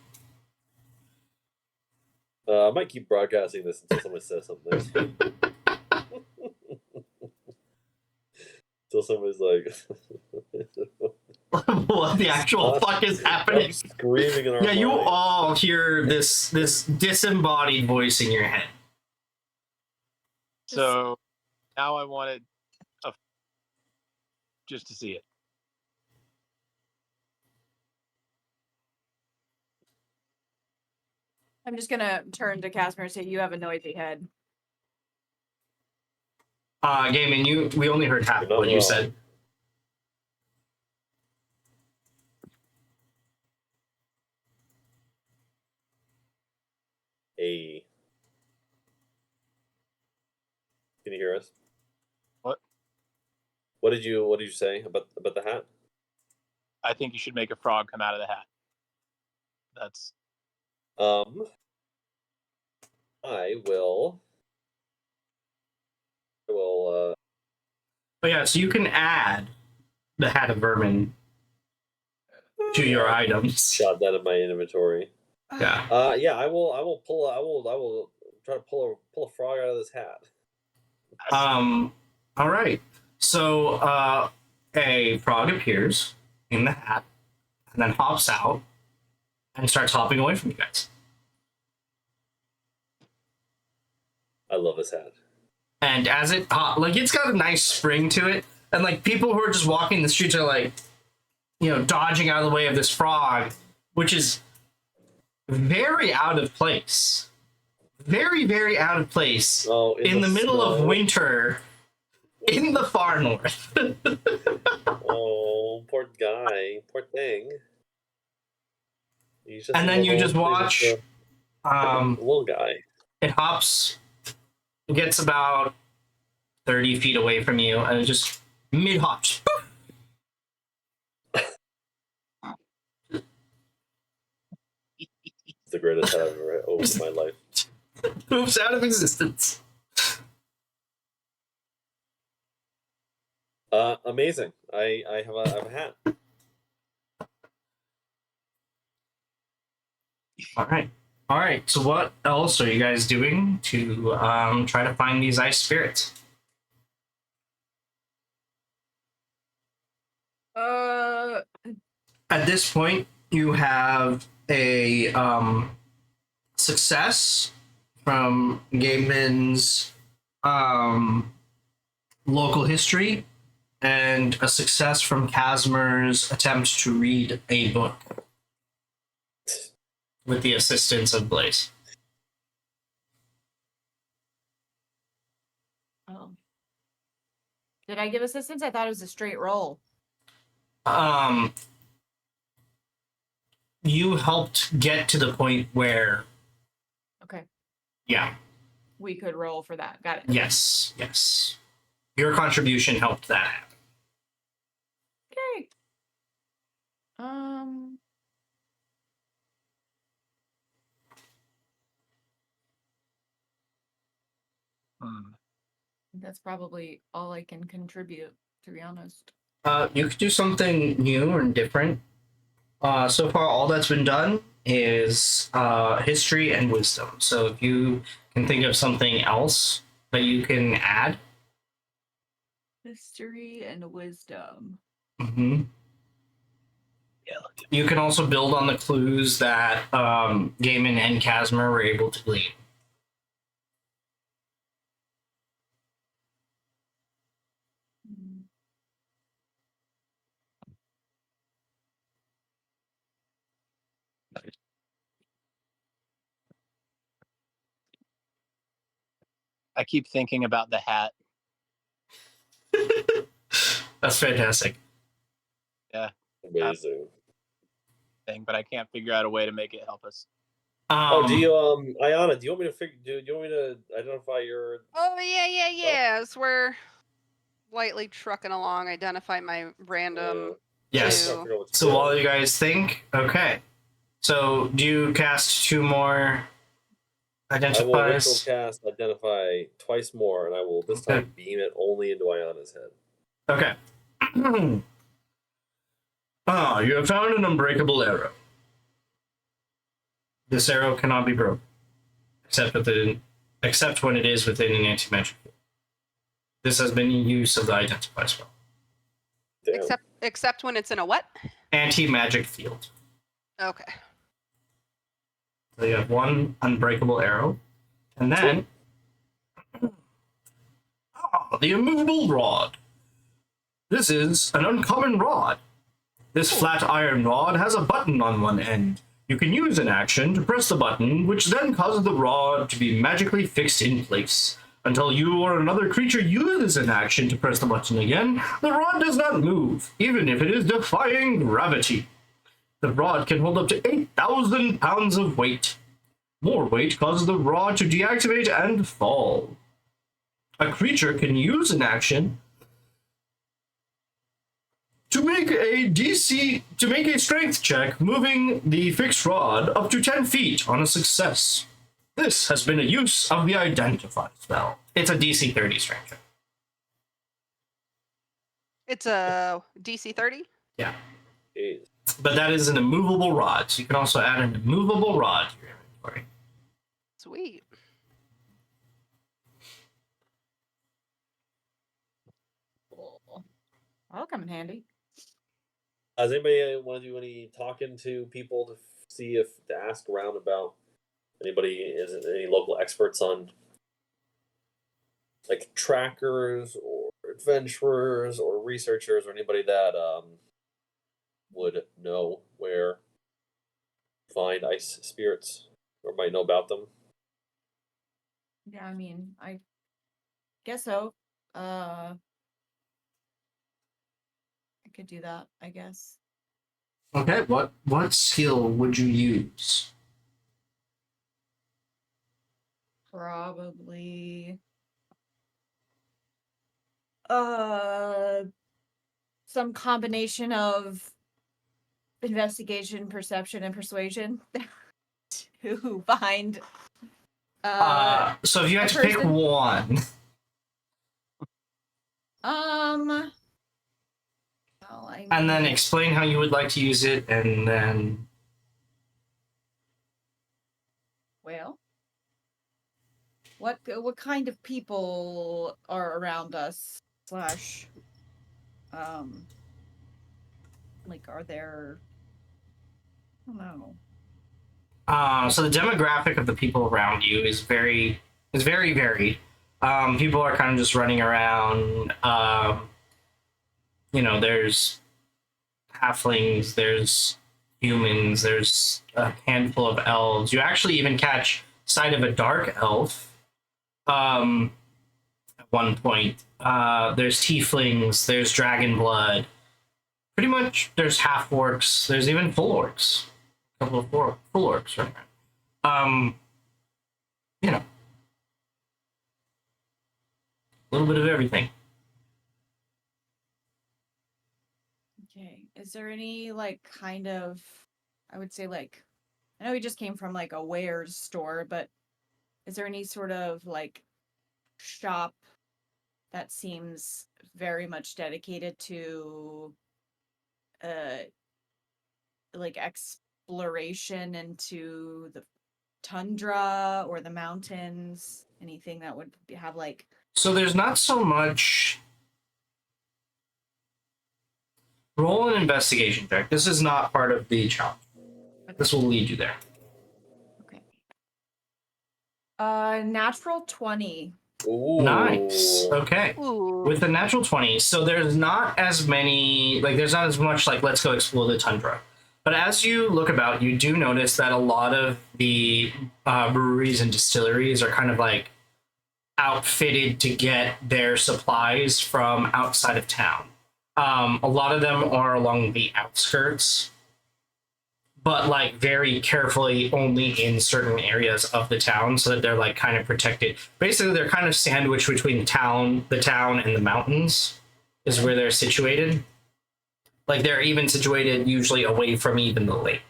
I might keep broadcasting this until someone says something. Until someone's like, What the actual fuck is happening? screaming in our Yeah, you minds. all hear this disembodied voice in your head. So now I wanted just to see it. I'm just gonna turn to Casimir and say, "You have a noisy head." Gaming, we only heard half of what you said. Hey. Can you hear us? What? What did you say about the hat? I think you should make a frog come out of the hat. That's I will But yeah, so you can add the Hat of Vermin to your items. shot that in my inventory. Yeah. Yeah, I will try to pull a frog out of this hat. All right. So a frog appears in the hat and then hops out and starts hopping away from you guys. I love this hat. And as it like, it's got a nice spring to it, and like people who are just walking the streets are like, you know, dodging out of the way of this frog, which is very out of place. Very, very out of place. Oh, in the middle snow. of winter in the far north. Oh, poor guy, poor thing. He's just And then you just watch little guy. it hops, gets about 30 feet away from you, and it just mid hops. It's the greatest hat I've ever owned in my life. Moves out of existence. Amazing. I have a hat. All right. So what else are you guys doing to try to find these ice spirits? At this point, you have a success from Gaiman's local history, and a success from Casimir's attempt to read a book with the assistance of Blaze. Oh. Did I give assistance? I thought it was a straight roll. You helped get to the point where, Okay. yeah, We could roll for that. Got it. yes. Your contribution helped that happen. Okay. That's probably all I can contribute, to be honest. You could do something new and different. So far, all that's been done is history and wisdom. So if you can think of something else that you can add. History and wisdom. Mm-hmm. Yeah. You can also build on the clues that Gaiman and Casimir were able to glean. I keep thinking about the hat. That's fantastic. Yeah. Amazing. Thing, but I can't figure out a way to make it help us. Do you Ayana, do you want me to identify your Oh yeah. So we're lightly trucking along, identify my random. Yes. Two. So while you guys think, okay. So do you cast two more I will ritual identifies. cast identify twice more, and I will this Okay. time beam it only into Ayana's head. Okay. You have found an unbreakable arrow. This arrow cannot be broken, except when it is within an anti-magic field. This has been in use of the identify spell. Damn. Except when it's in a what? Anti-magic field. Okay. So you have one unbreakable arrow, and then the immovable rod. This is an uncommon rod. This flat iron rod has a button on one end. You can use an action to press the button, which then causes the rod to be magically fixed in place. Until you or another creature uses an action to press the button again, the rod does not move, even if it is defying gravity. The rod can hold up to 8,000 pounds of weight. More weight causes the rod to deactivate and fall. A creature can use an action to make a strength check, moving the fixed rod up to 10 feet on a success. This has been a use of the Identify spell. It's a DC 30 strength check. It's a DC 30? Yeah. Jeez. But that is an immovable rod, so you can also add an immovable rod to your inventory. Sweet. That'll come in handy. Does anybody want to do any talking to people to see if to ask around about any local experts on like trackers or adventurers or researchers or anybody that would know where to find ice spirits or might know about them? Yeah, I mean, I guess so. I could do that, I guess. Okay, what skill would you use? Probably some combination of investigation, perception, and persuasion to find So if you had a to pick person. one. Well, I And then mean, explain how you would like to use it, and then well, what kind of people are around us? Slash, like, are there? I don't know. so the demographic of the people around you is very varied. People are kind of just running around. There's halflings, there's humans, there's a handful of elves. You actually even catch sight of a dark elf. At one point, there's tieflings, there's dragon blood. Pretty much, there's half orcs. There's even full orcs. A couple of full orcs, right? A little bit of everything. Okay. Is there any like kind of, I would say like, I know we just came from like a wares store, but is there any sort of like shop that seems very much dedicated to like exploration into the tundra or the mountains? Anything that would have like So there's not so much. Roll an investigation check. This is not part of the challenge. This will lead you there. okay. Natural 20. Ooh. Nice. Okay. Ooh. With the natural 20, so there's not as much like let's go explore the tundra. But as you look about, you do notice that a lot of the breweries and distilleries are kind of like outfitted to get their supplies from outside of town. A lot of them are along the outskirts, but like very carefully only in certain areas of the town so that they're like kind of protected. Basically, they're kind of sandwiched between the town and the mountains is where they're situated. Like they're even situated usually away from even the lake.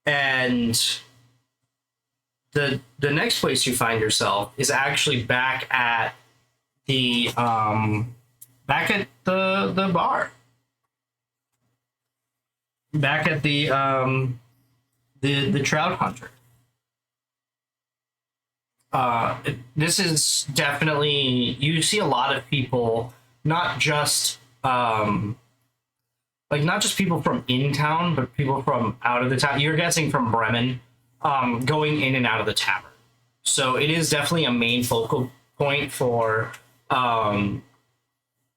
And the next place you find yourself is actually back at the bar, back at the trout hunter. This is definitely, you see a lot of people, not just not just people from in town, but people from out of the town. You're guessing from Bremen, going in and out of the tavern. So it is definitely a main focal point for,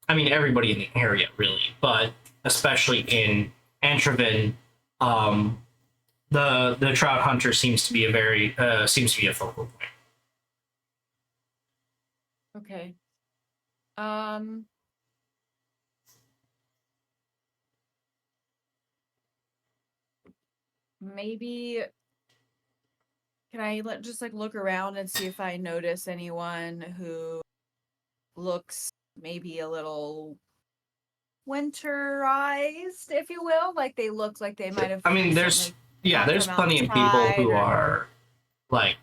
everybody in the area, really, but especially in Antwerpen, the trout hunter seems to be a focal point. Okay. Maybe can I just like look around and see if I notice anyone who looks maybe a little winterized, if you will? Like they look like they might have There's come there's from plenty of people who outside, or- are like,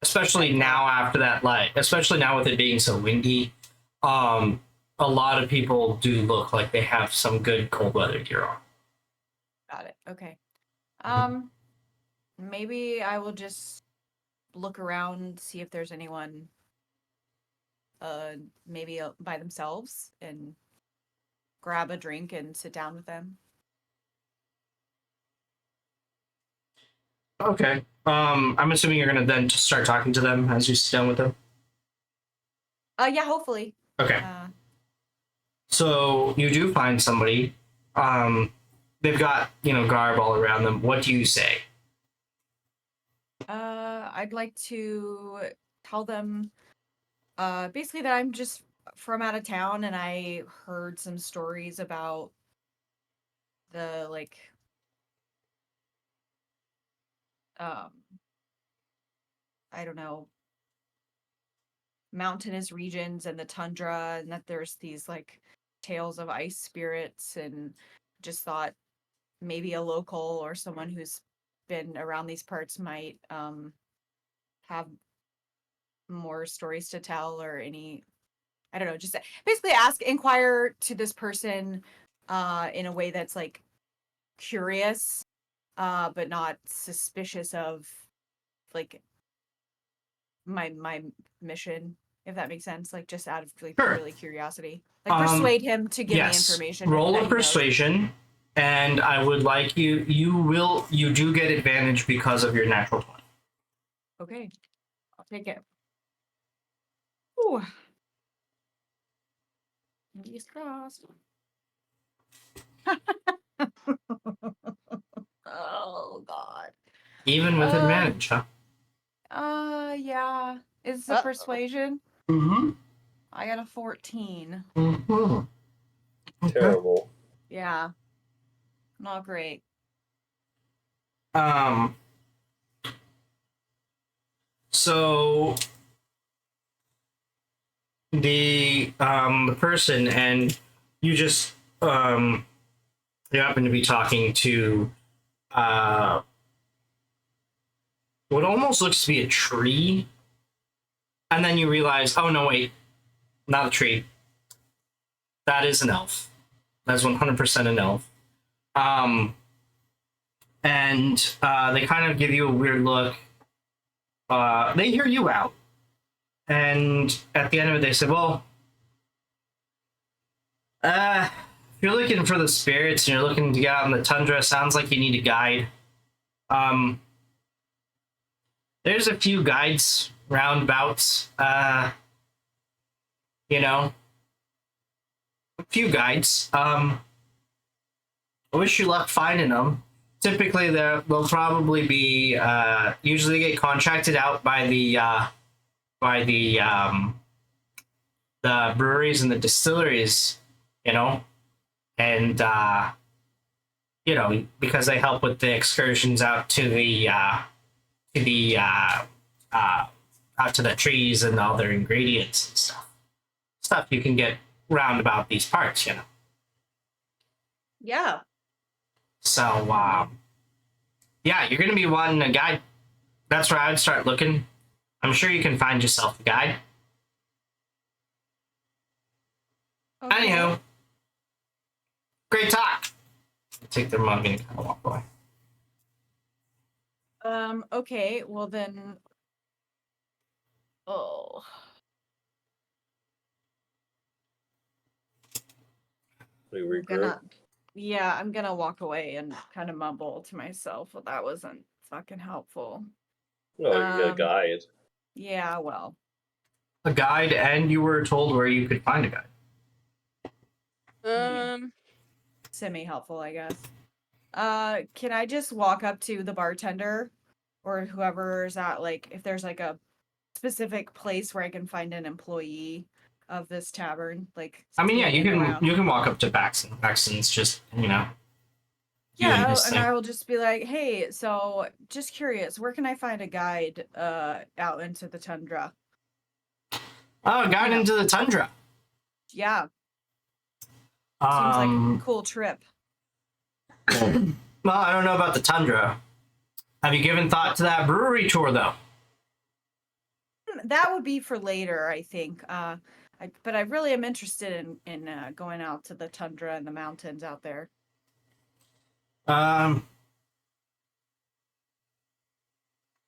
especially now after that, like especially now with it being so windy, a lot of people do look like they have some good cold weather gear on. Got it. Okay. Maybe I will just look around, see if there's anyone maybe by themselves, and grab a drink and sit down with them. Okay. I'm assuming you're gonna then just start talking to them as you sit down with them. Yeah, hopefully. Okay. So you do find somebody. They've got, garb all around them. What do you say? I'd like to tell them basically that I'm just from out of town and I heard some stories about the um I don't know, mountainous regions and the tundra, and that there's these like tales of ice spirits, and just thought maybe a local or someone who's been around these parts might have more stories to tell, or any, I don't know, just basically inquire to this person in a way that's like curious, but not suspicious of like my mission, if that makes sense. Like just out of like Sure. purely curiosity. Like persuade him to give me information. Roll that a he knows. persuasion, and I would like you do get advantage because of your natural 20. Okay. I'll take it. Ooh. Fingers crossed. Oh God. Even with advantage, huh? Yeah. Is it Uh-oh. persuasion? Mm-hmm. I got a 14. Mm-hmm. Terrible. Yeah. Not great. So the person, and you just you happen to be talking to what almost looks to be a tree, and then you realize, oh no, wait, not a tree. That is an elf. That's 100% an elf. And they kind of give you a weird look. They hear you out, and at the end of it, they say, "Well, if you're looking for the spirits and you're looking to get out in the tundra, sounds like you need a guide. There's a few guides roundabouts. A few guides. I wish you luck finding them. Typically, they'll probably be usually get contracted out by the breweries and the distilleries, and because they help with the excursions out to the out to the trees and all their ingredients and stuff you can get round about these parts. Yeah. So Yeah, you're gonna be wanting a guide. That's where I would start looking. I'm sure you can find yourself a guide. Okay. Anywho, great talk. Take their mug and kind of walk away. Okay, well then. Oh. We I'm regroup. I'm gonna walk away and kind of mumble to myself. Well, that wasn't fucking helpful. No, you get a Um, guide. Yeah, well. A guide, and you were told where you could find a guide. Semi-helpful, I guess. Can I just walk up to the bartender or whoever's at, like, if there's like a specific place where I can find an employee of this tavern, like I mean, yeah, in and around. you can walk up to Baxton. Baxton's just doing Yeah, his and thing. I will just be like, hey, so just curious, where can I find a guide out into the tundra? Oh, guide into the tundra. Yeah, seems like a cool trip. Well, I don't know about the tundra. Have you given thought to that brewery tour, though? That would be for later, I think. But I really am interested in going out to the tundra and the mountains out there.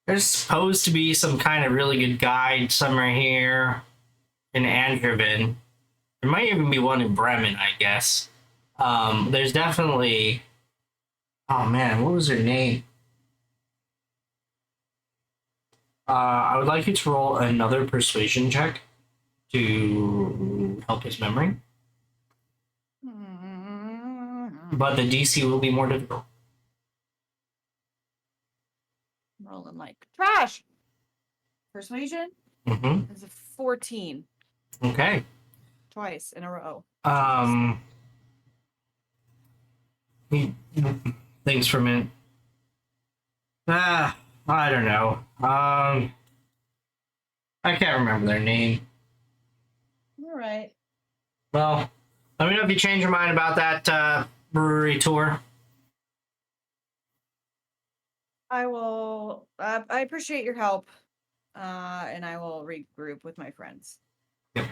There's supposed to be some kind of really good guide somewhere here in Andreven. There might even be one in Bremen, I guess. There's definitely. Oh man, what was her name? I would like you to roll another persuasion check to help his memory, but the DC will be more difficult. Rolling like trash. Persuasion Mm-hmm. is a 14. Okay. Twice in a row. He thinks for a minute. I don't know. I can't remember their name. All right. Well, let me know if you change your mind about that brewery tour. I will. I appreciate your help, and I will regroup with my friends. Yep.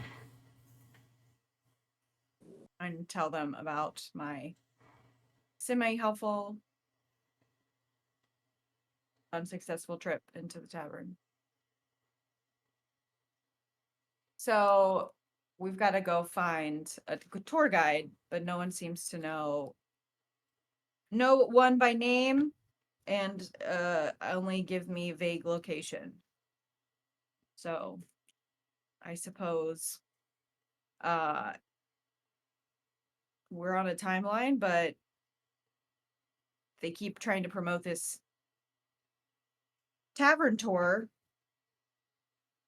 And tell them about my semi-helpful, unsuccessful trip into the tavern. So we've got to go find a tour guide, but no one seems to know one by name, and only give me vague location. So I suppose we're on a timeline, but they keep trying to promote this tavern tour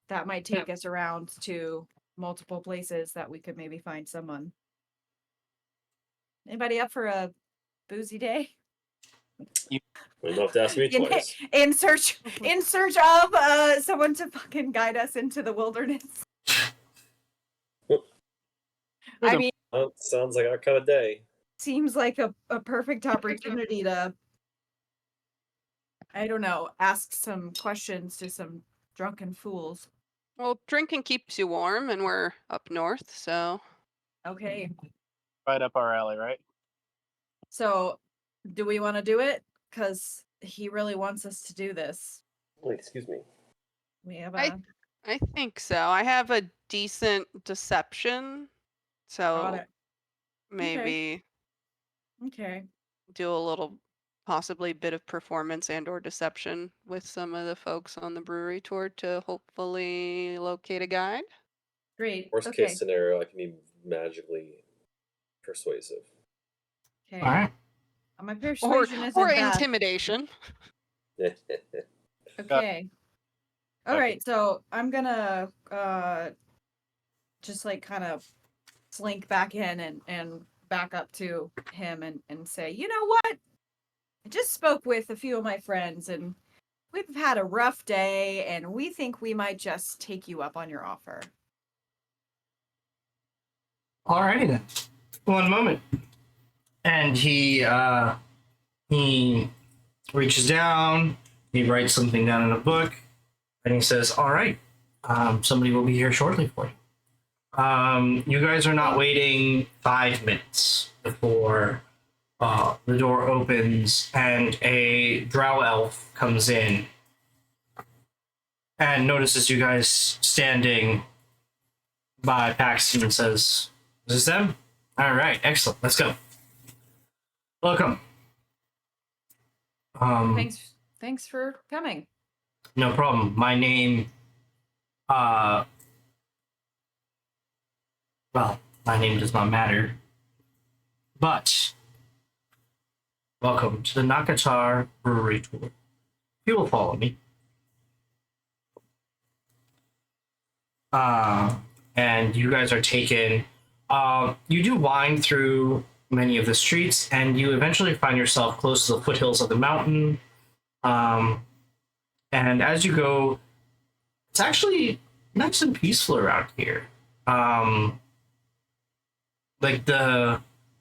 that might take us around to multiple places that we could maybe find someone. Anybody up for a boozy day? You don't have to ask me twice. In search of someone to fucking guide us into the wilderness. I mean, Well, sounds like our kind of day. seems like a perfect opportunity to, I don't know, ask some questions to some drunken fools. Well, drinking keeps you warm, and we're up north, so. Okay, Right up our alley, right? so do we want to do it? Because he really wants us to do this. Wait, excuse me. We have I think so. I have a decent deception, got so it. maybe Okay. do a little, possibly bit of performance and or deception with some of the folks on the brewery tour to hopefully locate a guide. Great. Worst Okay. case scenario, I can be magically persuasive. Okay. All right. My Or persuasion isn't or bad. intimidation. Okay. All right. So I'm gonna just like kind of slink back in and back up to him and say, you know what? I just spoke with a few of my friends and we've had a rough day and we think we might just take you up on your offer. Alrighty then. One moment. And he reaches down, he writes something down in a book, and he says, "All right, somebody will be here shortly for you." You guys are not waiting 5 minutes before the door opens and a drow elf comes in and notices you guys standing by Paxton and says, "Is this them? All right, excellent. Let's go. Welcome." Thanks for coming. No problem. My name, well, my name does not matter, but welcome to the Nakatar Brewery Tour. You will follow me. And you guys are taken. You do wind through many of the streets, and you eventually find yourself close to the foothills of the mountain. And as you go, it's actually nice and peaceful around here.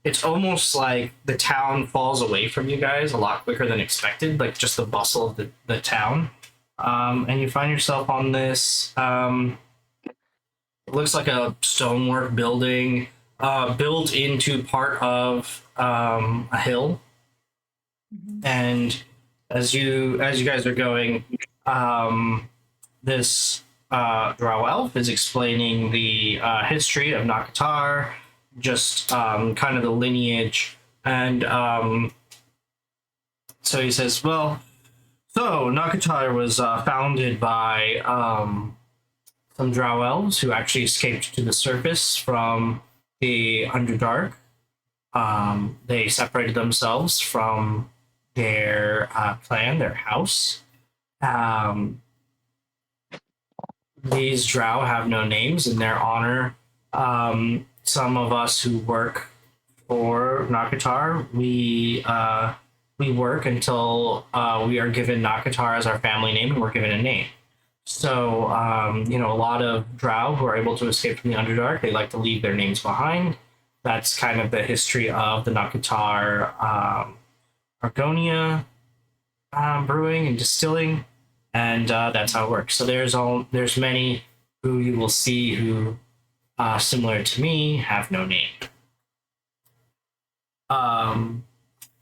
It's almost like the town falls away from you guys a lot quicker than expected, like just the bustle of the town. And you find yourself on this, it looks like a stonework building, built into part of a hill. Mm-hmm. And as you guys are going, this drow elf is explaining the history of Nakatar, just kind of the lineage, and so he says, "Well, so Nakatar was founded by some drow elves who actually escaped to the surface from the Underdark. They separated themselves from their clan, their house. These drow have no names in their honor. Some of us who work for Nakatar, we work until we are given Nakatar as our family name, and we're given a name. So, a lot of drow who are able to escape from the Underdark, they like to leave their names behind. That's kind of the history of the Nakatar Argonia brewing and distilling, and that's how it works. So there's many who you will see who, similar to me, have no name.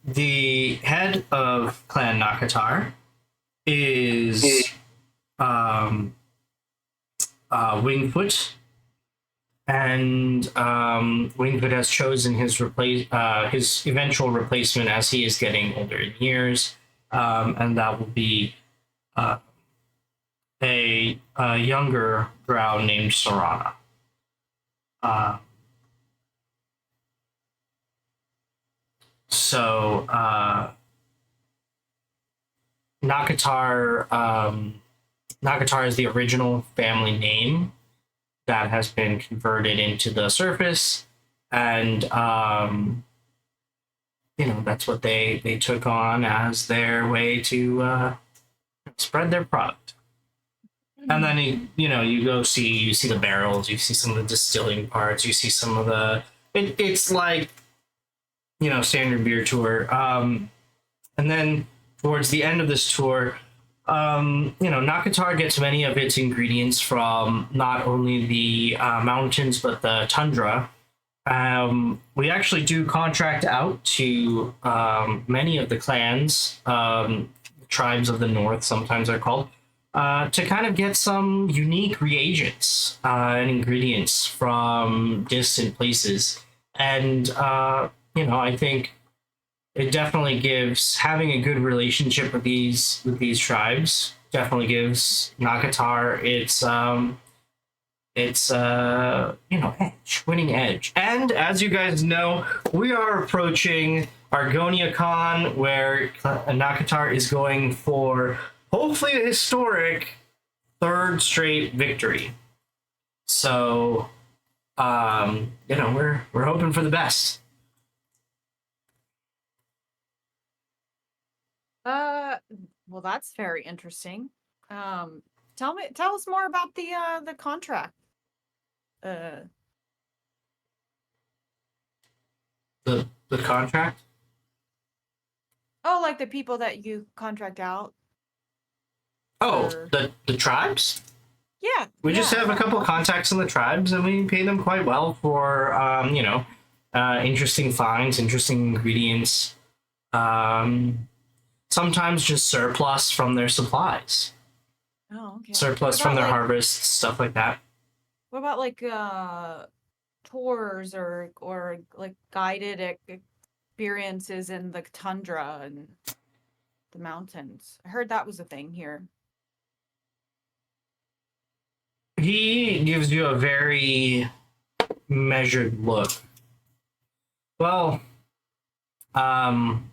The head of Clan Nakatar is Wingfoot, and Wingfoot has chosen his eventual replacement as he is getting older in years, and that will be a younger drow named Sorana. So Nakatar is the original family name that has been converted into the surface, and that's what they took on as their way to spread their product. And then you see the barrels, you see some of the distilling parts, you see some of the it's like standard beer tour. And then towards the end of this tour, Nakatar gets many of its ingredients from not only the mountains but the tundra. We actually do contract out to many of the clans, tribes of the north, sometimes they're called, to kind of get some unique reagents and ingredients from distant places. And I think it definitely gives having a good relationship with these tribes definitely gives Nakatar its winning edge. And as you guys know, we are approaching Argonia Con, where Nakatar is going for hopefully a historic third straight victory. So we're hoping for the best. Well, that's very interesting. Tell us more about the contract. The contract? No, like the people that you contract out. Oh, Or- the tribes? Yeah. We just have a couple contacts in the tribes, and we pay them quite well for, interesting finds, interesting ingredients. Sometimes just surplus from their supplies, Oh, okay. surplus What from about, their like, harvests, stuff like that. What about like tours or like guided experiences in the tundra and the mountains? I heard that was a thing here. He gives you a very measured look. Well, um,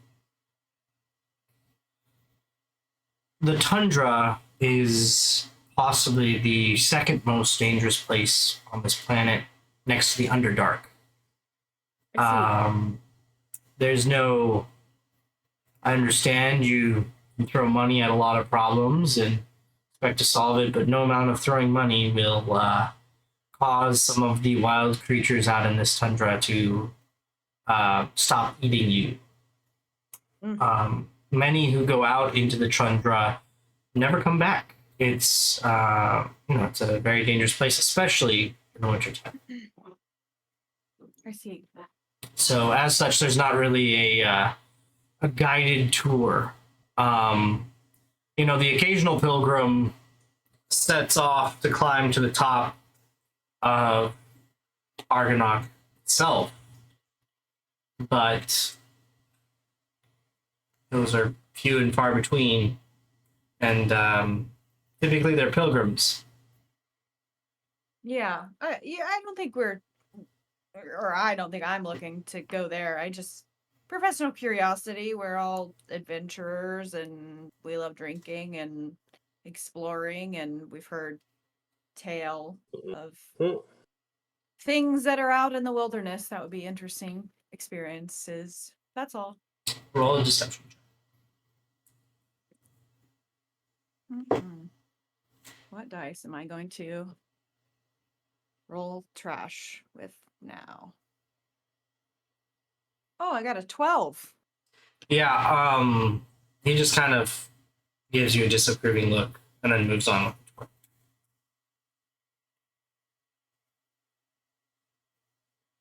the tundra is possibly the second most dangerous place on this planet, next to the Underdark. I see. There's no. I understand you throw money at a lot of problems and expect to solve it, but no amount of throwing money will cause some of the wild creatures out in this tundra to stop eating you. Many who go out into the tundra never come back. It's it's a very dangerous place, especially in the wintertime. I see. So as such, there's not really a guided tour. The occasional pilgrim sets off to climb to the top of Argonaut itself, but those are few and far between, and typically they're pilgrims. Yeah. I don't think I don't think I'm looking to go there. I just professional curiosity. We're all adventurers and we love drinking and exploring, and we've heard tale of Hmm. things that are out in the wilderness that would be interesting experiences. That's all. Roll a deception check. What dice am I going to roll trash with now? Oh, I got a 12. Yeah, he just kind of gives you a disapproving look and then moves on.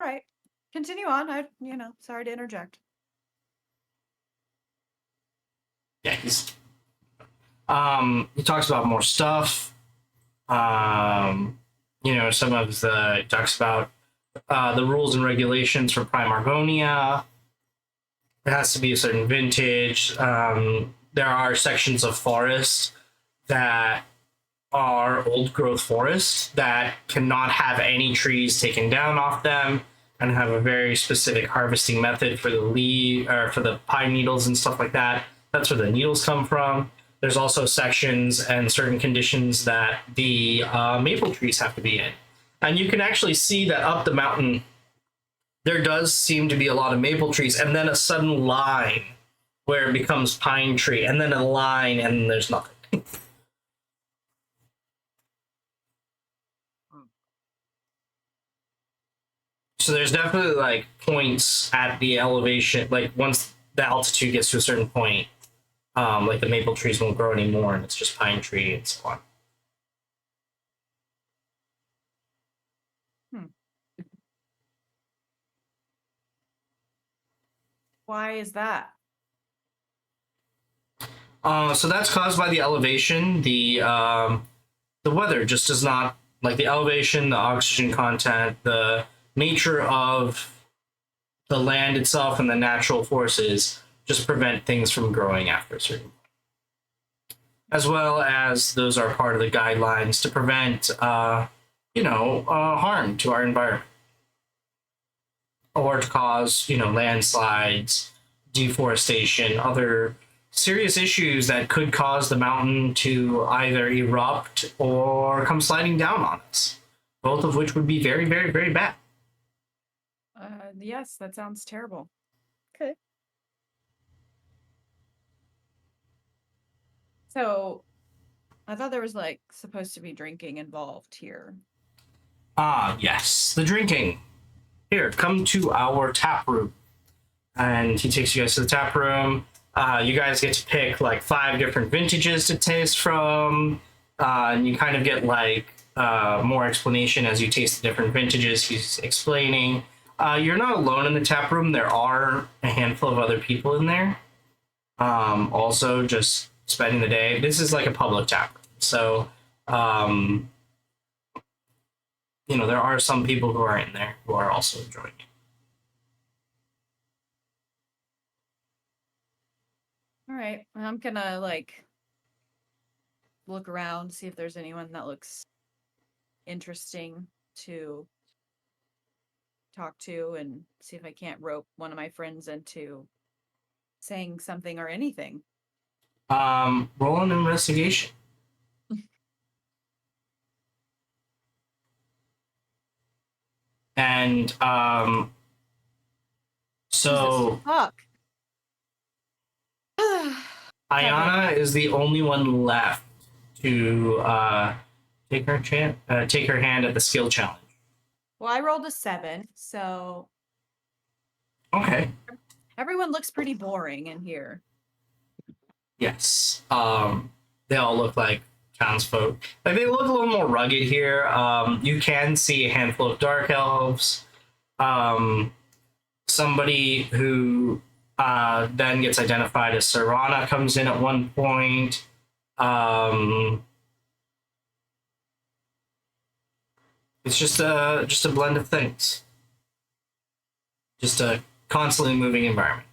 All right. Continue on. Sorry to interject. Yeah, he talks about more stuff. Some of the he talks about the rules and regulations for Prime Argonia. It has to be a certain vintage. There are sections of forest that are old growth forests that cannot have any trees taken down off them and have a very specific harvesting method for the leaf or for the pine needles and stuff like that. That's where the needles come from. There's also sections and certain conditions that the maple trees have to be in. And you can actually see that up the mountain, there does seem to be a lot of maple trees, and then a sudden line where it becomes pine tree, and then a line, and there's nothing. So there's definitely like points at the elevation, like once the altitude gets to a certain point, like the maple trees won't grow anymore, and it's just pine tree and so on. Why is that? So that's caused by the elevation. The weather just does not like the elevation, the oxygen content, the nature of the land itself, and the natural forces just prevent things from growing after a certain point. As well as those are part of the guidelines to prevent, harm to our environment, or to cause, landslides, deforestation, other serious issues that could cause the mountain to either erupt or come sliding down on us, both of which would be very, very, very bad. Yes, that sounds terrible. Okay. So, I thought there was like supposed to be drinking involved here. Ah, yes, the drinking. Here, come to our tap room. And he takes you guys to the tap room. You guys get to pick like 5 different vintages to taste from, and you kind of get like more explanation as you taste the different vintages. He's explaining. You're not alone in the tap room. There are a handful of other people in there. Also, just spending the day. This is like a public tap room, so there are some people who are in there who are also enjoying it. All right, I'm gonna like look around, see if there's anyone that looks interesting to talk to, and see if I can't rope one of my friends into saying something or anything. Roll an investigation. And so Fuck. Ayana is the only one left to take her hand at the skill challenge. Well, I rolled a 7, so Okay. everyone looks pretty boring in here. Yes. They all look like townsfolk. Like they look a little more rugged here. You can see a handful of dark elves. Somebody who then gets identified as Serana comes in at one point. It's just a blend of things. Just a constantly moving environment.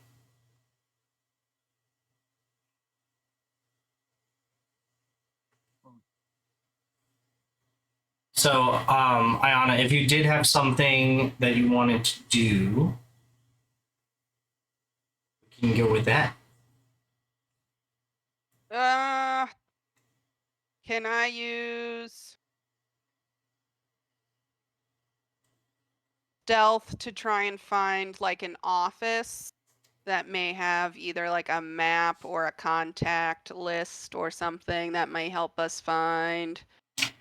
So, Ayana, if you did have something that you wanted to do, we can go with that. Can I use stealth to try and find like an office that may have either like a map or a contact list or something that may help us find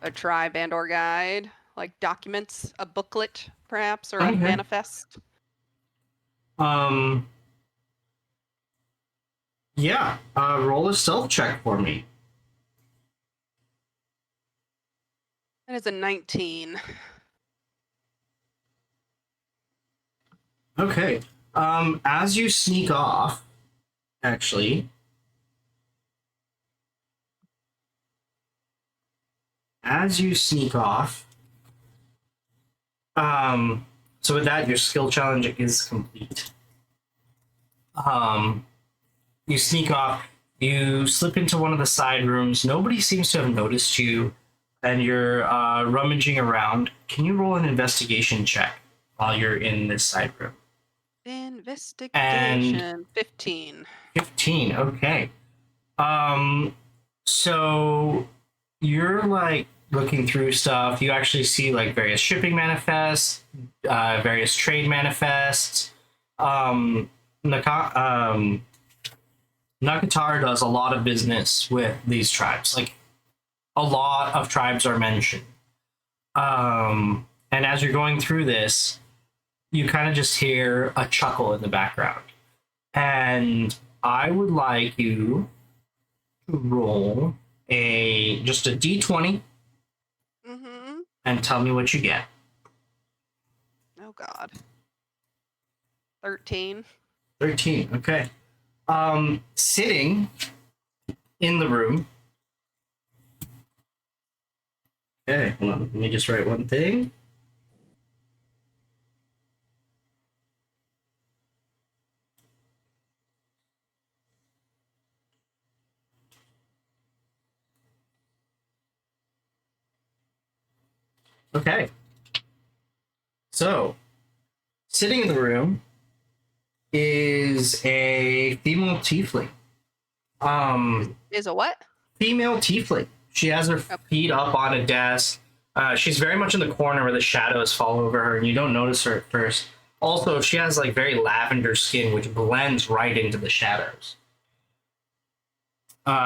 a tribe and or guide, like documents, a booklet perhaps, or a Okay. manifest? Yeah. Roll a stealth check for me. That is a 19. Okay. As you sneak off, actually, so with that, your skill challenge is complete. You sneak off, you slip into one of the side rooms. Nobody seems to have noticed you, and you're rummaging around. Can you roll an investigation check while you're in this side room? Investigation. 15. 15, okay. So you're like looking through stuff. You actually see like various shipping manifests, various trade manifests. Nakatar does a lot of business with these tribes. Like a lot of tribes are mentioned. And as you're going through this, you kind of just hear a chuckle in the background. And I would like you to roll just a d20 Mm-hmm. and tell me what you get. Oh God. 13. 13, okay. Sitting in the room. Okay, hold on. Let me just write one thing. Okay. So, sitting in the room is a female tiefling. Is a what? Female tiefling. She has her feet up on a desk. She's very much in the corner where the shadows fall over her, and you don't notice her at first. Also, she has like very lavender skin, which blends right into the shadows.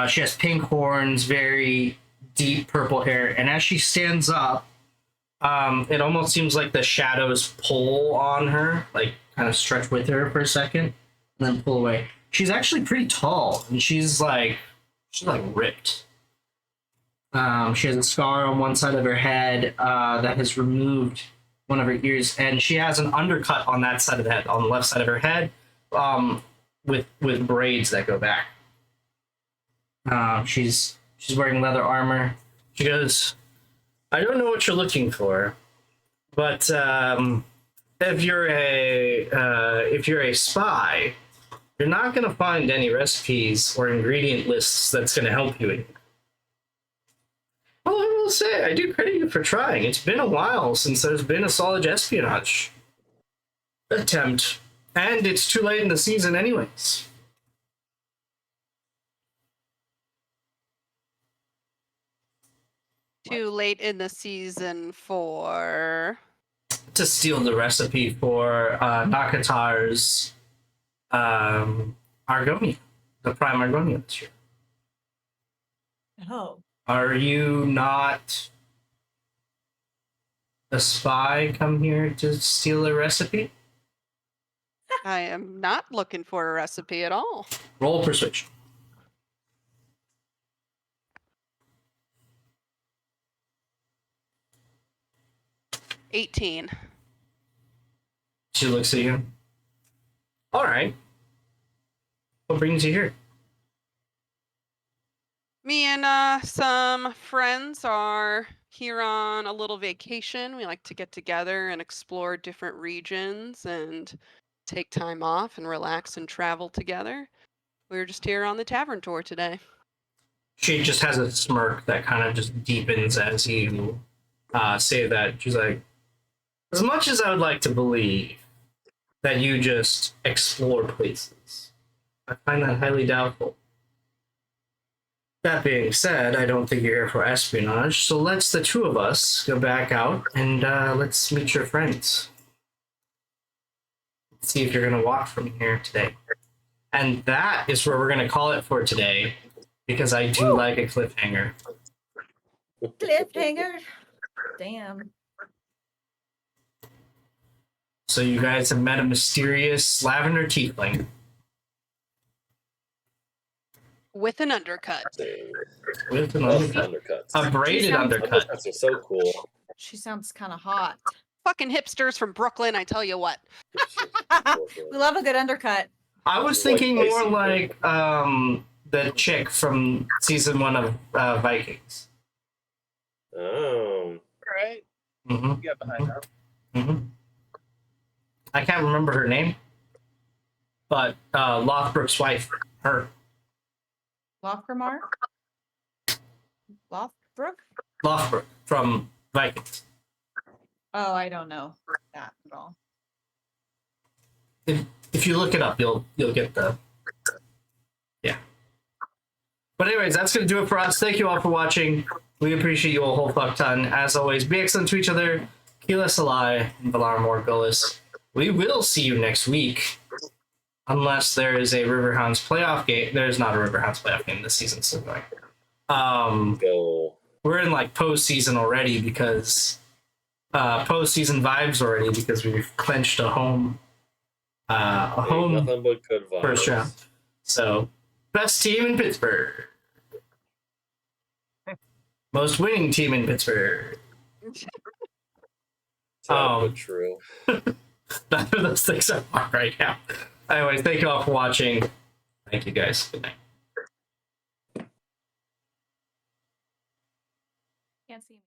She has pink horns, very deep purple hair, and as she stands up, it almost seems like the shadows pull on her, like kind of stretch with her for a second, and then pull away. she's actually pretty tall, and she's like ripped. She has a scar on one side of her head that has removed one of her ears, and she has an undercut on that side of the head, on the left side of her head, with braids that go back. She's wearing leather armor. She goes, "I don't know what you're looking for, but if you're a spy, you're not gonna find any recipes or ingredient lists that's gonna help you. Well, I will say, I do credit you for trying. It's been a while since there's been a solid espionage attempt, and it's too late in the season anyways." Too late in the season for... To steal the recipe for Nakatar's Argonia, the Prime Argonia this year. Oh. Are you not a spy come here to steal a recipe? I am not looking for a recipe at all. Roll persuasion. $18. She looks at you. All right. What brings you here? Me and some friends are here on a little vacation. We like to get together and explore different regions and take time off and relax and travel together. We were just here on the tavern tour today. She just has a smirk that kind of just deepens as you say that. She's like, as much as I would like to believe that you just explore places, I find that highly doubtful. That being said, I don't think you're here for espionage, so let's the two of us go back out and let's meet your friends. Let's see if you're going to walk from here today. And that is where we're going to call it for today, because I do like a cliffhanger. Cliffhanger. Damn. So you guys have met a mysterious lavender tiefling. With an undercut. With an Oh, undercut. undercuts. A braided sounds- undercut. Undercuts are so cool. She sounds kind of hot. Fucking hipsters from Brooklyn, I tell you what. We love a good undercut. I was Like thinking more icy like the chick from season 1 of Vikings. Oh. Right. Mm-hmm. You got behind her. Mm-hmm. I can't remember her name, but Lothbrok's wife, her. Lothbrook? Lothbrook? Lothbrok from Vikings. Oh, I don't know that at all. If you look it up, you'll get the yeah. But anyways, that's gonna do it for us. Thank you all for watching. We appreciate you a whole fuck ton. As always, be excellent to each other. Keela Salai and Valar Morghulis. We will see you next week. Unless there is a Riverhounds playoff game. There's not a Riverhounds playoff game this season, so like Go. we're in like postseason already because postseason vibes already because we've clinched a home Nothing but good vibes. first round. So best team in Pittsburgh. Most winning team in Pittsburgh. Sad but true. None of those things are fun right now. Anyways, thank you all for watching. Thank you guys. Good night. Can't see me.